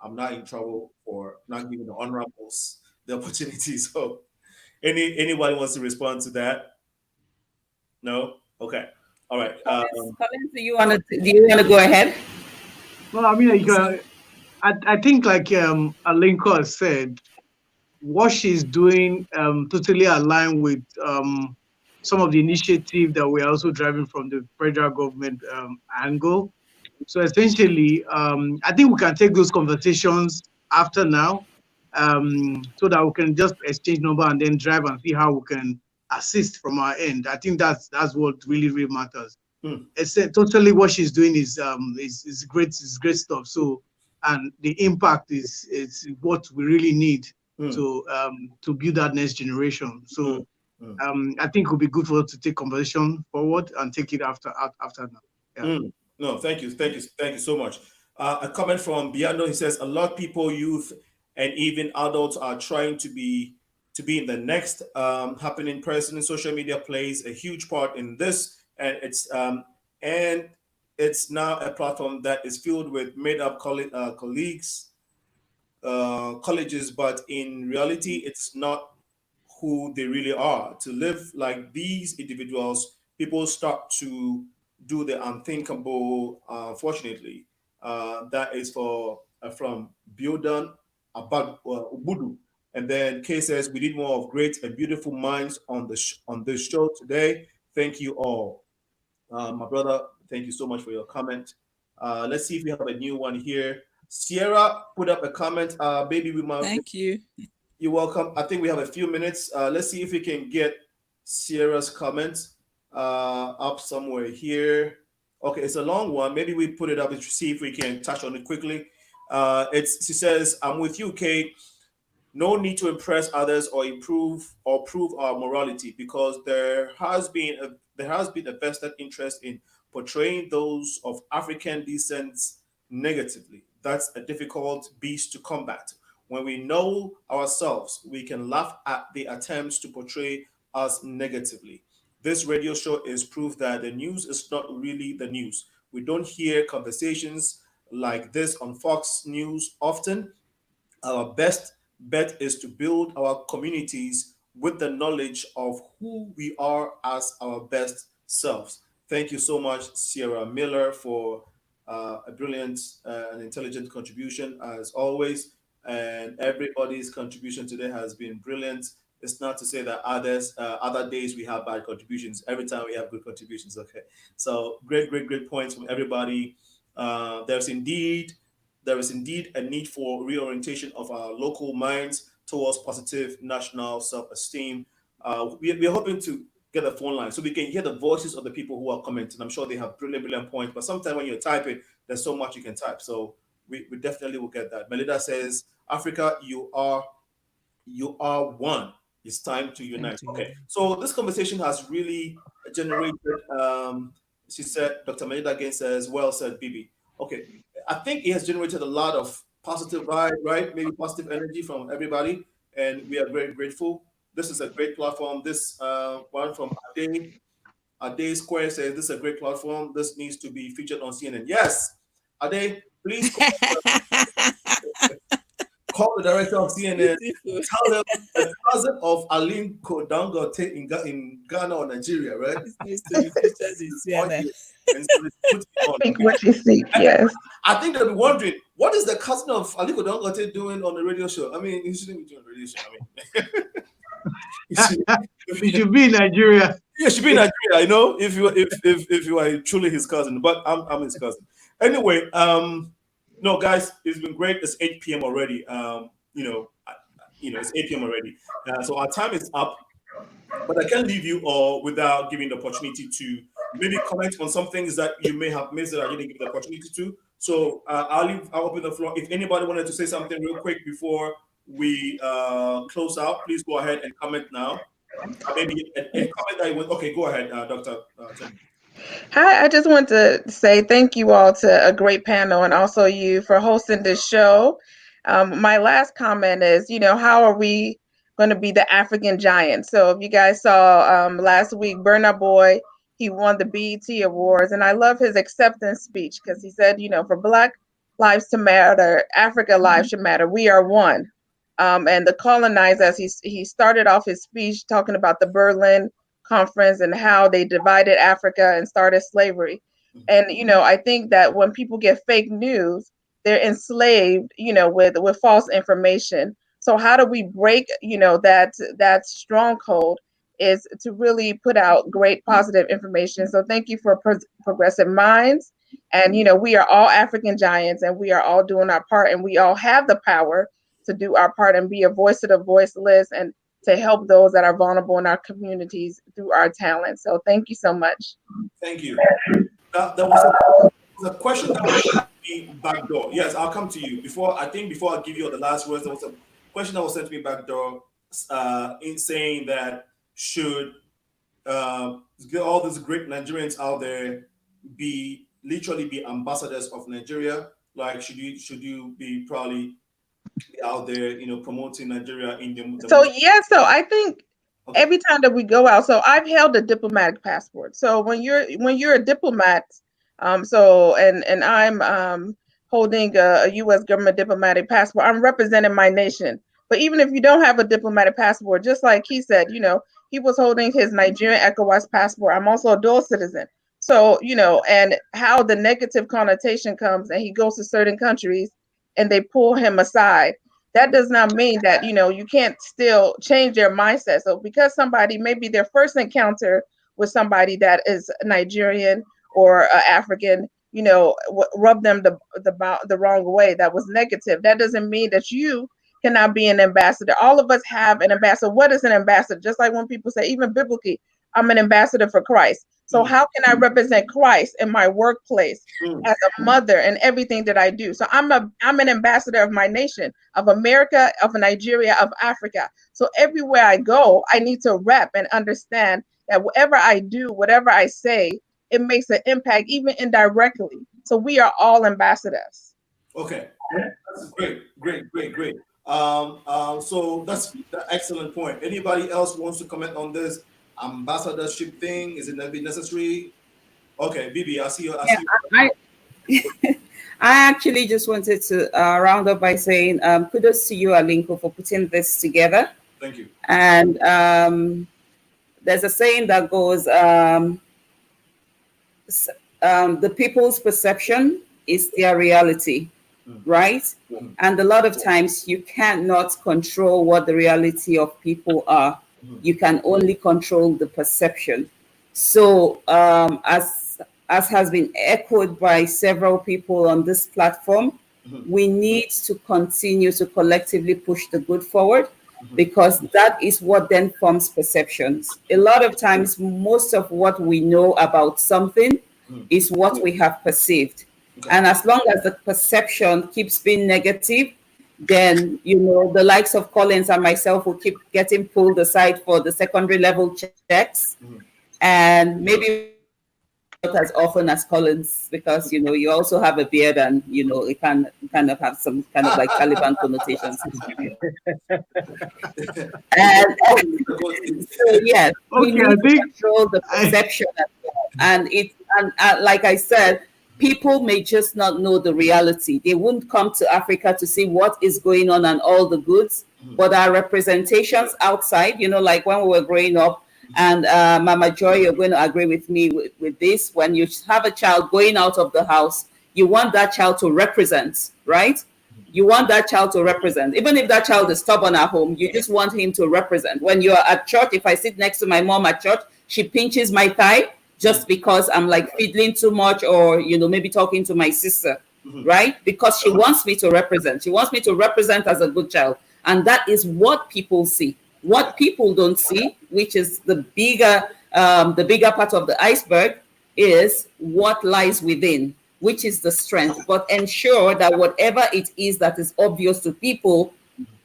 I'm not in trouble for not giving the honorables the opportunity. So anybody wants to respond to that? No? Okay. All right. Collins, do you want to go ahead? Well, I mean, I think like Alinko said, what she's doing totally aligned with some of the initiative that we're also driving from the federal government angle. So essentially, I think we can take those conversations after now, so that we can just exchange number and then drive and see how we can assist from our end. I think that's what really matters. It's totally what she's doing is great. It's great stuff. So, and the impact is what we really need to build that next generation. So I think it would be good for us to take conversation forward and take it after now. Yeah. No, thank you so much. A comment from Biando. He says a lot of people, youth, and even adults are trying to be in the next happening person. Social media plays a huge part in this, and it's now a platform that is filled with made up colleagues, colleges, but in reality, it's not who they really are. To live like these individuals, people start to do the unthinkable. Fortunately, that is from Biodan Abad Ubudu. And then Kay says we need more of great and beautiful minds on on this show today. Thank you all, my brother. Thank you so much for your comment. Let's see if we have a new one here. Sierra put up a comment. Baby, we might. Thank you. You're welcome. I think we have a few minutes. Let's see if we can get Sierra's comment up somewhere here. Okay, it's a long one. Maybe we put it up and see if we can touch on it quickly. She says, "I'm with you, Kate. No need to impress others or prove our morality because there has been a vested interest in portraying those of African descent negatively. That's a difficult beast to combat. When we know ourselves, we can laugh at the attempts to portray us negatively. This radio show is proof that the news is not really the news. We don't hear conversations like this on Fox News often. Our best bet is to build our communities with the knowledge of who we are as our best selves." Thank you so much, Sierra Miller, for a brilliant and intelligent contribution as always. And everybody's contribution today has been brilliant. It's not to say that other days we have bad contributions. Every time we have good contributions. Okay, so great points from everybody. There is indeed a need for reorientation of our local minds towards positive national self-esteem. We're hoping to get a phone line so we can hear the voices of the people who are commenting. I'm sure they have brilliant points, but sometimes when you're typing, there's so much you can type. So we definitely will get that. Melinda says, "Africa, you are one. It's time to unite." Okay, so this conversation has really generated. She said, Dr. Melinda again says, "Well said, Bibi." Okay, I think it has generated a lot of positive vibe, right? Maybe positive energy from everybody, and we are very grateful. This is a great platform. This one from Ade Square says, "This is a great platform. This needs to be featured on CNN." Yes, Ade, please call the director of CNN. Tell them the cousin of Aline Kodangote in Ghana or Nigeria, right? This needs to be featured in CNN. And so they put it on. Think what you see, yes. I think they'll be wondering, what is the cousin of Aliko Dangote doing on the radio show? I mean, he shouldn't be doing a radio show. I mean, He should be in Nigeria. Yeah, he should be in Nigeria. You know, if you are truly his cousin, but I'm his cousin. Anyway, no, guys, it's been great. It's 8 p.m. already. It's 8 p.m. already. So our time is up. But I can't leave you all without giving the opportunity to maybe comment on some things that you may have missed that I didn't give the opportunity to. So I'll open the floor. If anybody wanted to say something real quick before we close out, please go ahead and comment now. Maybe a comment that you want. Okay, go ahead, Dr. Toni. Hi, I just want to say thank you all to a great panel and also you for hosting this show. My last comment is, how are we going to be the African giant? So if you guys saw last week, Burna Boy, he won the BET Awards, and I love his acceptance speech because he said, for Black lives to matter, Africa lives should matter. We are one. And the colonizers, he started off his speech talking about the Berlin Conference and how they divided Africa and started slavery. And, I think that when people get fake news, they're enslaved, with false information. So how do we break, that stronghold is to really put out great positive information. So thank you for Progressive Minds. And, we are all African giants and we are all doing our part and we all have the power to do our part and be a voice to the voiceless and to help those that are vulnerable in our communities through our talent. So thank you so much. Thank you. There was a question that was sent to me backdoor. Yes, I'll come to you. Before I give you the last words, there was a question that was sent to me backdoor in saying that should all these great Nigerians out there literally be ambassadors of Nigeria? Like, should you be probably out there, promoting Nigeria in the So so I think every time that we go out, so I've held a diplomatic passport. So when you're a diplomat, and I'm holding a U.S. government diplomatic passport, I'm representing my nation. But even if you don't have a diplomatic passport, just like he said, he was holding his Nigerian ECOWAS passport. I'm also a dual citizen. So, and how the negative connotation comes, and he goes to certain countries and they pull him aside. That does not mean that, you can't still change their mindset. So because somebody, maybe their first encounter with somebody that is Nigerian or African, rub them the wrong way, that was negative. That doesn't mean that you cannot be an ambassador. All of us have an ambassador. What is an ambassador? Just like when people say, even biblically, I'm an ambassador for Christ. So how can I represent Christ in my workplace, as a mother, and everything that I do? So I'm an ambassador of my nation, of America, of Nigeria, of Africa. So everywhere I go, I need to rep and understand that whatever I do, whatever I say, it makes an impact, even indirectly. So we are all ambassadors. Okay, that's great. So that's the excellent point. Anybody else wants to comment on this ambassadorship thing? Is it necessary? Okay, Bibi, I see you. I actually just wanted to round up by saying kudos to you, Alinko, for putting this together. Thank you. And there's a saying that goes, the people's perception is their reality, right? And a lot of times you cannot control what the reality of people are. You can only control the perception. So as has been echoed by several people on this platform, we need to continue to collectively push the good forward, because that is what then forms perceptions. A lot of times, most of what we know about something is what we have perceived. And as long as the perception keeps being negative, then, the likes of Collins and myself will keep getting pulled aside for the secondary level checks. And maybe not as often as Collins, because you also have a beard, and it can kind of have some kind of like Taliban connotations. And so yes, we need to control the perception as well. And like I said, people may just not know the reality. They won't come to Africa to see what is going on and all the goods, but our representations outside, like when we were growing up. And Mama Joy, you're going to agree with me with this. When you have a child going out of the house, you want that child to represent, right? You want that child to represent. Even if that child is stubborn at home, you just want him to represent. When you're at church, if I sit next to my mom at church, she pinches my thigh just because I'm like fiddling too much, or, maybe talking to my sister, right? Because she wants me to represent. She wants me to represent as a good child. And that is what people see. What people don't see, which is the bigger part of the iceberg, is what lies within, which is the strength. But ensure that whatever it is that is obvious to people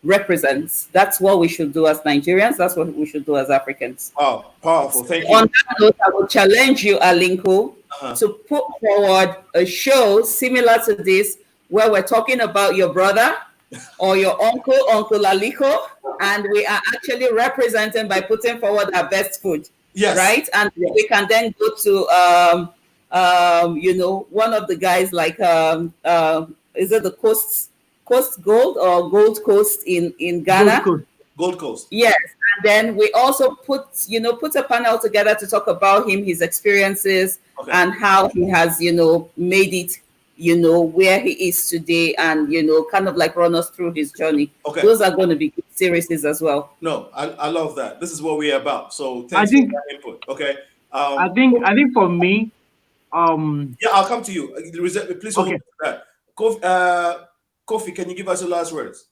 represents. That's what we should do as Nigerians. That's what we should do as Africans. Wow, powerful. Thank you. On that note, I will challenge you, Alinko, to put forward a show similar to this, where we're talking about your brother or your uncle, Uncle Aliko, and we are actually representing by putting forward our best food. Yes. Right? And we can then go to one of the guys, like is it the Coast Gold or Gold Coast in Ghana? Gold Coast. Yes. And then we also put a panel together to talk about his experiences, and how he has, made it, where he is today, and, kind of like run us through his journey. Okay. Those are going to be good series as well. No, I love that. This is what we're about. So thanks for that input. Okay. I think for me, yeah, I'll come to you. Please hold on to that. Kofi, can you give us your last words?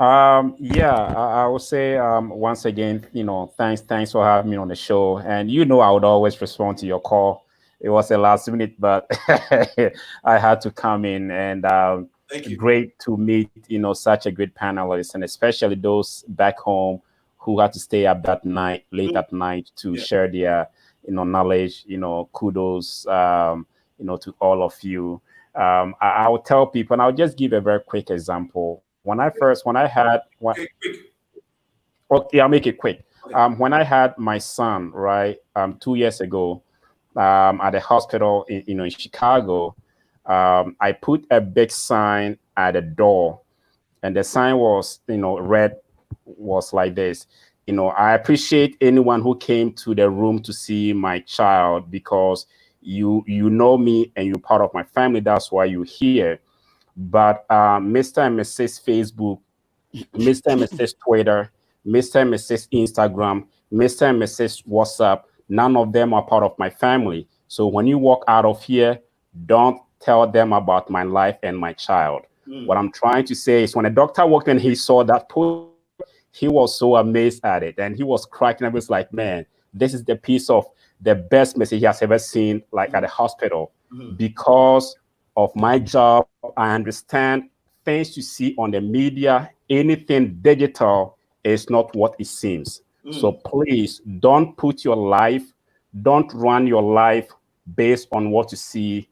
Yeah, I would say once again, thanks for having me on the show. And I would always respond to your call. It was a last minute, but I had to come in, and Thank you. Great to meet such a great panelist, and especially those back home who had to stay up that night, late at night, to share their, knowledge. Kudos, to all of you. I will tell people, and I'll just give a very quick example. When I had, Okay, quick. okay, I'll make it quick. Okay. When I had my son, right, 2 years ago, at the hospital in Chicago, I put a big sign at the door, and the sign was, read, was like this. I appreciate anyone who came to the room to see my child, because you know me and you're part of my family. That's why you're here. But Mr. and Mrs. Facebook, Mr. and Mrs. Twitter, Mr. and Mrs. Instagram, Mr. and Mrs. WhatsApp, none of them are part of my family. So when you walk out of here, don't tell them about my life and my child. What I'm trying to say is, when a doctor walked in, he saw that post, he was so amazed at it, and he was cracking up. He was like, man, this is the best message he has ever seen, like at the hospital. Because of my job, I understand things you see on the media, anything digital is not what it seems. So please don't run your life based on what you see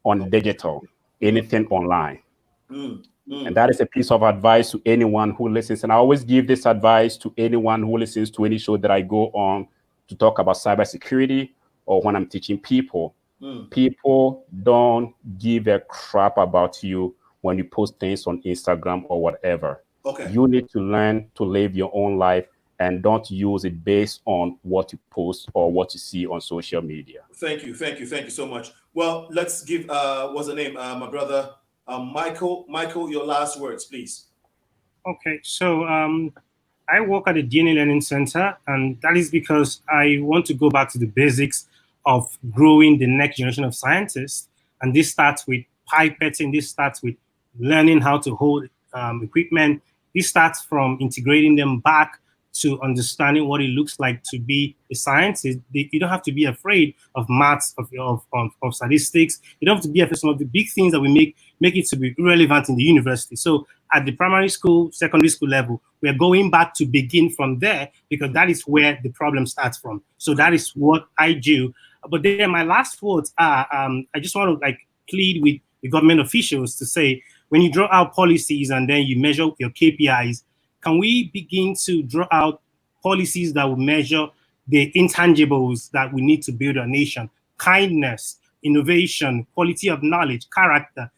on digital, anything online. And that is a piece of advice to anyone who listens. And I always give this advice to anyone who listens to any show that I go on to talk about cybersecurity, or when I'm teaching people. People don't give a crap about you when you post things on Instagram or whatever. Okay. You need to learn to live your own life, and don't use it based on what you post or what you see on social media. Thank you so much. Well, let's give what's the name, my brother, Michael, your last words, please. Okay, so I work at the DNA Learning Center, and that is because I want to go back to the basics of growing the next generation of scientists. And this starts with pipetting. This starts with learning how to hold equipment. This starts from integrating them back to understanding what it looks like to be a scientist. You don't have to be afraid of maths, of statistics. You don't have to be afraid of some of the big things that we make it to be relevant in the university. So at the primary school, secondary school level, we're going back to begin from there, because that is where the problem starts from. So that is what I do. But then my last words are, I just want to plead with the government officials to say, when you draw out policies and then you measure your KPIs, can we begin to draw out policies that will measure the intangibles that we need to build a nation? Kindness, innovation, quality of knowledge, character,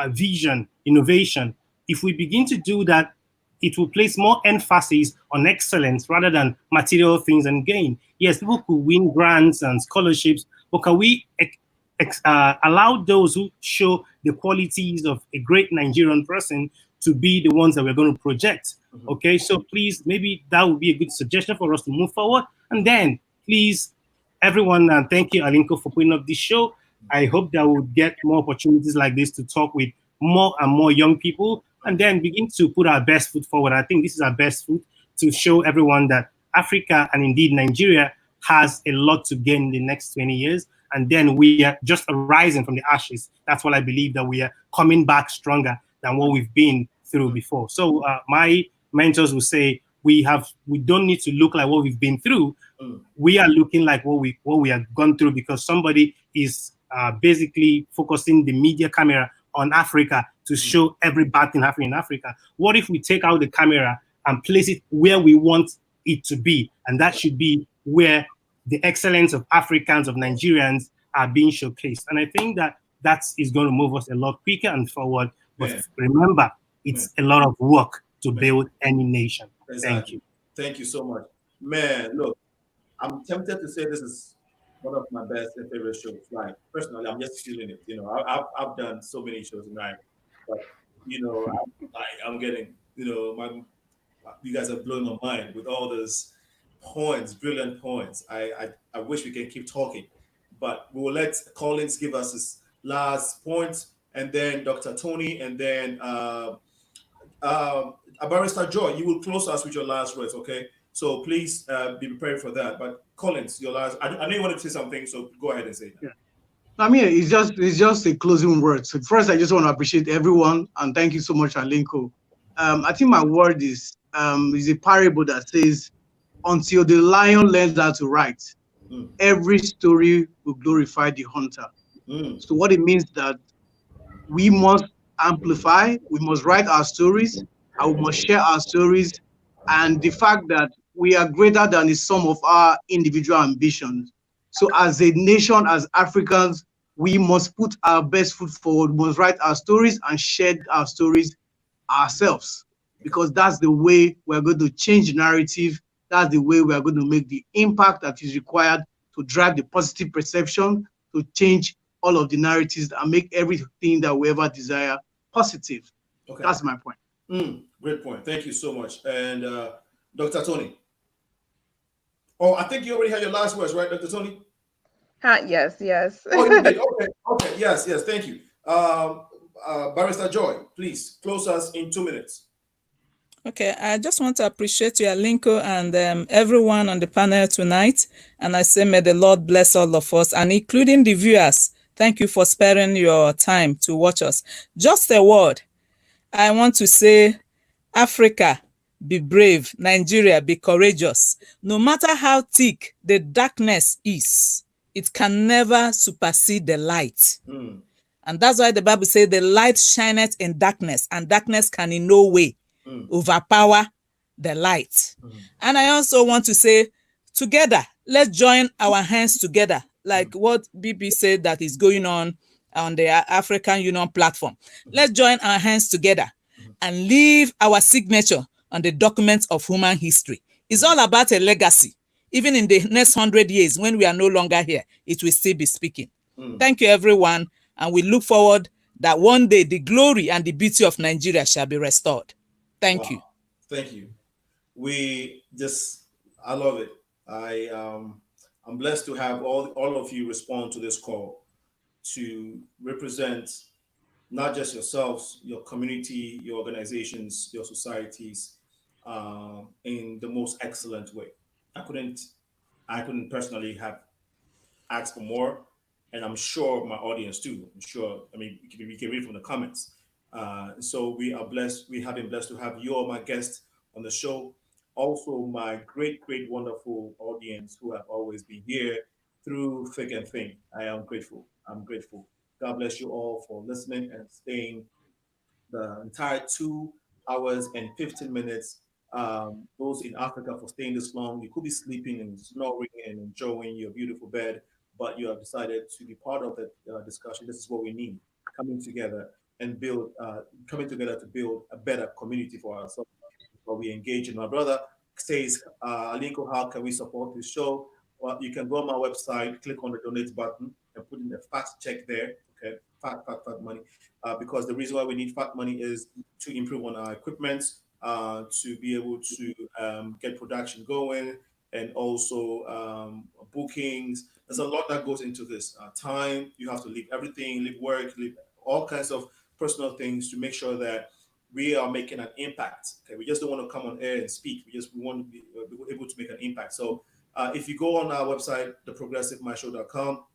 vision, innovation. If we begin to do that, it will place more emphasis on excellence rather than material things and gain. Yes, people could win grants and scholarships, but can we allow those who show the qualities of a great Nigerian person to be the ones that we're going to project? Okay, so please, maybe that would be a good suggestion for us to move forward. And then, please, everyone, and thank you, Alinko, for putting up this show. I hope that we'll get more opportunities like this to talk with more and more young people, and then begin to put our best foot forward. I think this is our best foot to show everyone that Africa, and indeed Nigeria, has a lot to gain in the next 20 years. And then we are just arising from the ashes. That's what I believe, that we are coming back stronger than what we've been through before. So my mentors will say, we don't need to look like what we've been through. We are looking like what we have gone through, because somebody is basically focusing the media camera on Africa to show every bad thing happening in Africa. What if we take out the camera and place it where we want it to be? And that should be where the excellence of Africans, of Nigerians, are being showcased. And I think that is going to move us a lot quicker and forward. But remember, it's a lot of work to build any nation. Exactly. Thank you. Thank you so much. Man, look, I'm tempted to say this is one of my best and favorite shows. Like, personally, I'm just feeling it. I've done so many shows tonight, but I'm getting, you guys are blowing my mind with all those points, brilliant points. I wish we can keep talking, but we will let Collins give us his last points, and then Dr. Toni, and then Barrister Joy, you will close us with your last words, okay? So please be prepared for that. But Collins, your last, I know you wanted to say something, so go ahead and say that. Yeah. I mean, it's just a closing word. So first, I just want to appreciate everyone, and thank you so much, Alinko. I think my word is is a parable that says, until the lion learns how to write, every story will glorify the hunter. So what it means that we must amplify, we must write our stories, and we must share our stories, and the fact that we are greater than the sum of our individual ambitions. So as a nation, as Africans, we must put our best foot forward, we must write our stories and share our stories ourselves, because that's the way we're going to change the narrative. That's the way we are going to make the impact that is required to drive the positive perception, to change all of the narratives and make everything that we ever desire positive. Okay. That's my point. Great point. Thank you so much. And Dr. Toni. Oh, I think you already had your last words, right, Dr. Toni? Yes, yes. Oh, you did. Okay. Yes. Thank you. Barrister Joy, please close us in 2 minutes. Okay, I just want to appreciate you, Alinko, and everyone on the panel tonight. And I say, may the Lord bless all of us, and including the viewers. Thank you for sparing your time to watch us. Just a word. I want to say, Africa, be brave. Nigeria, be courageous. No matter how thick the darkness is, it can never supersede the light. And that's why the Bible says the light shineth in darkness, and darkness can in no way overpower the light. And I also want to say, together, let's join our hands together, like what BB said that is going on the African Union platform. Let's join our hands together and leave our signature on the documents of human history. It's all about a legacy. Even in the next 100 years, when we are no longer here, it will still be speaking. Thank you, everyone. And we look forward that one day the glory and the beauty of Nigeria shall be restored. Thank you. Thank you. I love it. I'm blessed to have all of you respond to this call to represent not just yourselves, your community, your organizations, your societies in the most excellent way. I couldn't personally have asked for more, and I'm sure my audience too. I'm sure. I mean, we can read from the comments. So we are blessed. We have been blessed to have you all my guests on the show. Also, my great, wonderful audience who have always been here through thick and thin. I am grateful. I'm grateful. God bless you all for listening and staying the entire 2 hours and 15 minutes. Those in Africa for staying this long. You could be sleeping and snoring and enjoying your beautiful bed, but you have decided to be part of the discussion. This is what we need: coming together and coming together to build a better community for ourselves. What we engage in. My brother says, Alinko, how can we support this show? Well, you can go on my website, click on the donate button, and put in a fat check there. Okay, fat money. Because the reason why we need fat money is to improve on our equipment, to be able to get production going, and also bookings. There's a lot that goes into this. Time, you have to leave everything, leave work, leave all kinds of personal things to make sure that we are making an impact. Okay, we just don't want to come on air and speak. We want to be able to make an impact. So if you go on our website, theprogressivemyshow.com,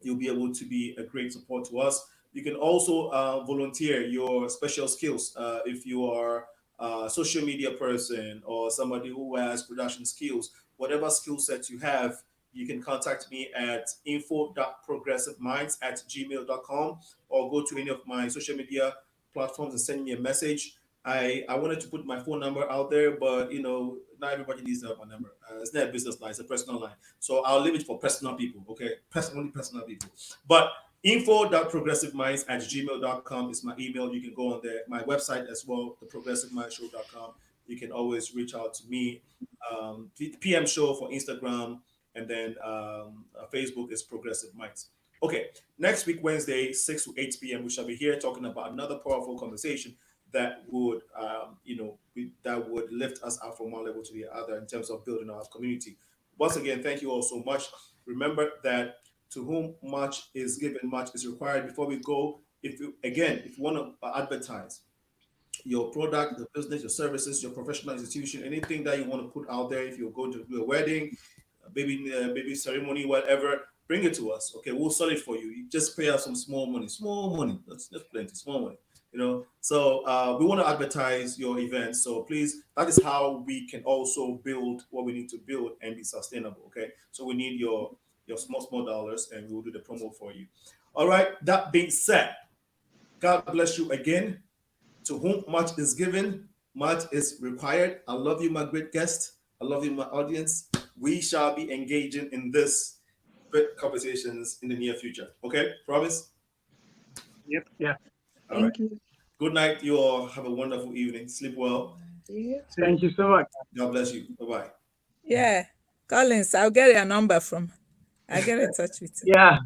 you'll be able to be a great support to us. You can also volunteer your special skills. If you are a social media person or somebody who has production skills, whatever skill set you have, you can contact me at info.progressiveminds@gmail.com or go to any of my social media platforms and send me a message. I wanted to put my phone number out there, but not everybody needs to have my number. It's not a business line, it's a personal line. So I'll leave it for personal people, okay? Only personal people. But info.progressiveminds@gmail.com is my email. You can go on there. My website as well, theprogressivemindshow.com. You can always reach out to me. PM Show for Instagram, and then Facebook is Progressive Minds. Okay, next week, Wednesday, 6 to 8 p.m., we shall be here talking about another powerful conversation that would, that would lift us up from one level to the other in terms of building our community. Once again, thank you all so much. Remember that to whom much is given, much is required. Before we go, if you want to advertise your product, the business, your services, your professional institution, anything that you want to put out there, if you're going to do a wedding, baby ceremony, whatever, bring it to us. Okay, we'll sell it for you. You just pay us some small money. That's plenty, small money. You know, so we want to advertise your events. So please, that is how we can also build what we need to build and be sustainable. Okay, so we need your small dollars, and we will do the promo for you. All right. That being said, God bless you again. To whom much is given, much is required. I love you, my great guest. I love you, my audience. We shall be engaging in this conversations in the near future. Okay, promise. Yep. Yeah. All right. Thank you. Good night. You all have a wonderful evening. Sleep well. Thank you so much. God bless you. Bye bye. Yeah. Collins, I'll get your number from. I'll get in touch with you. Yeah.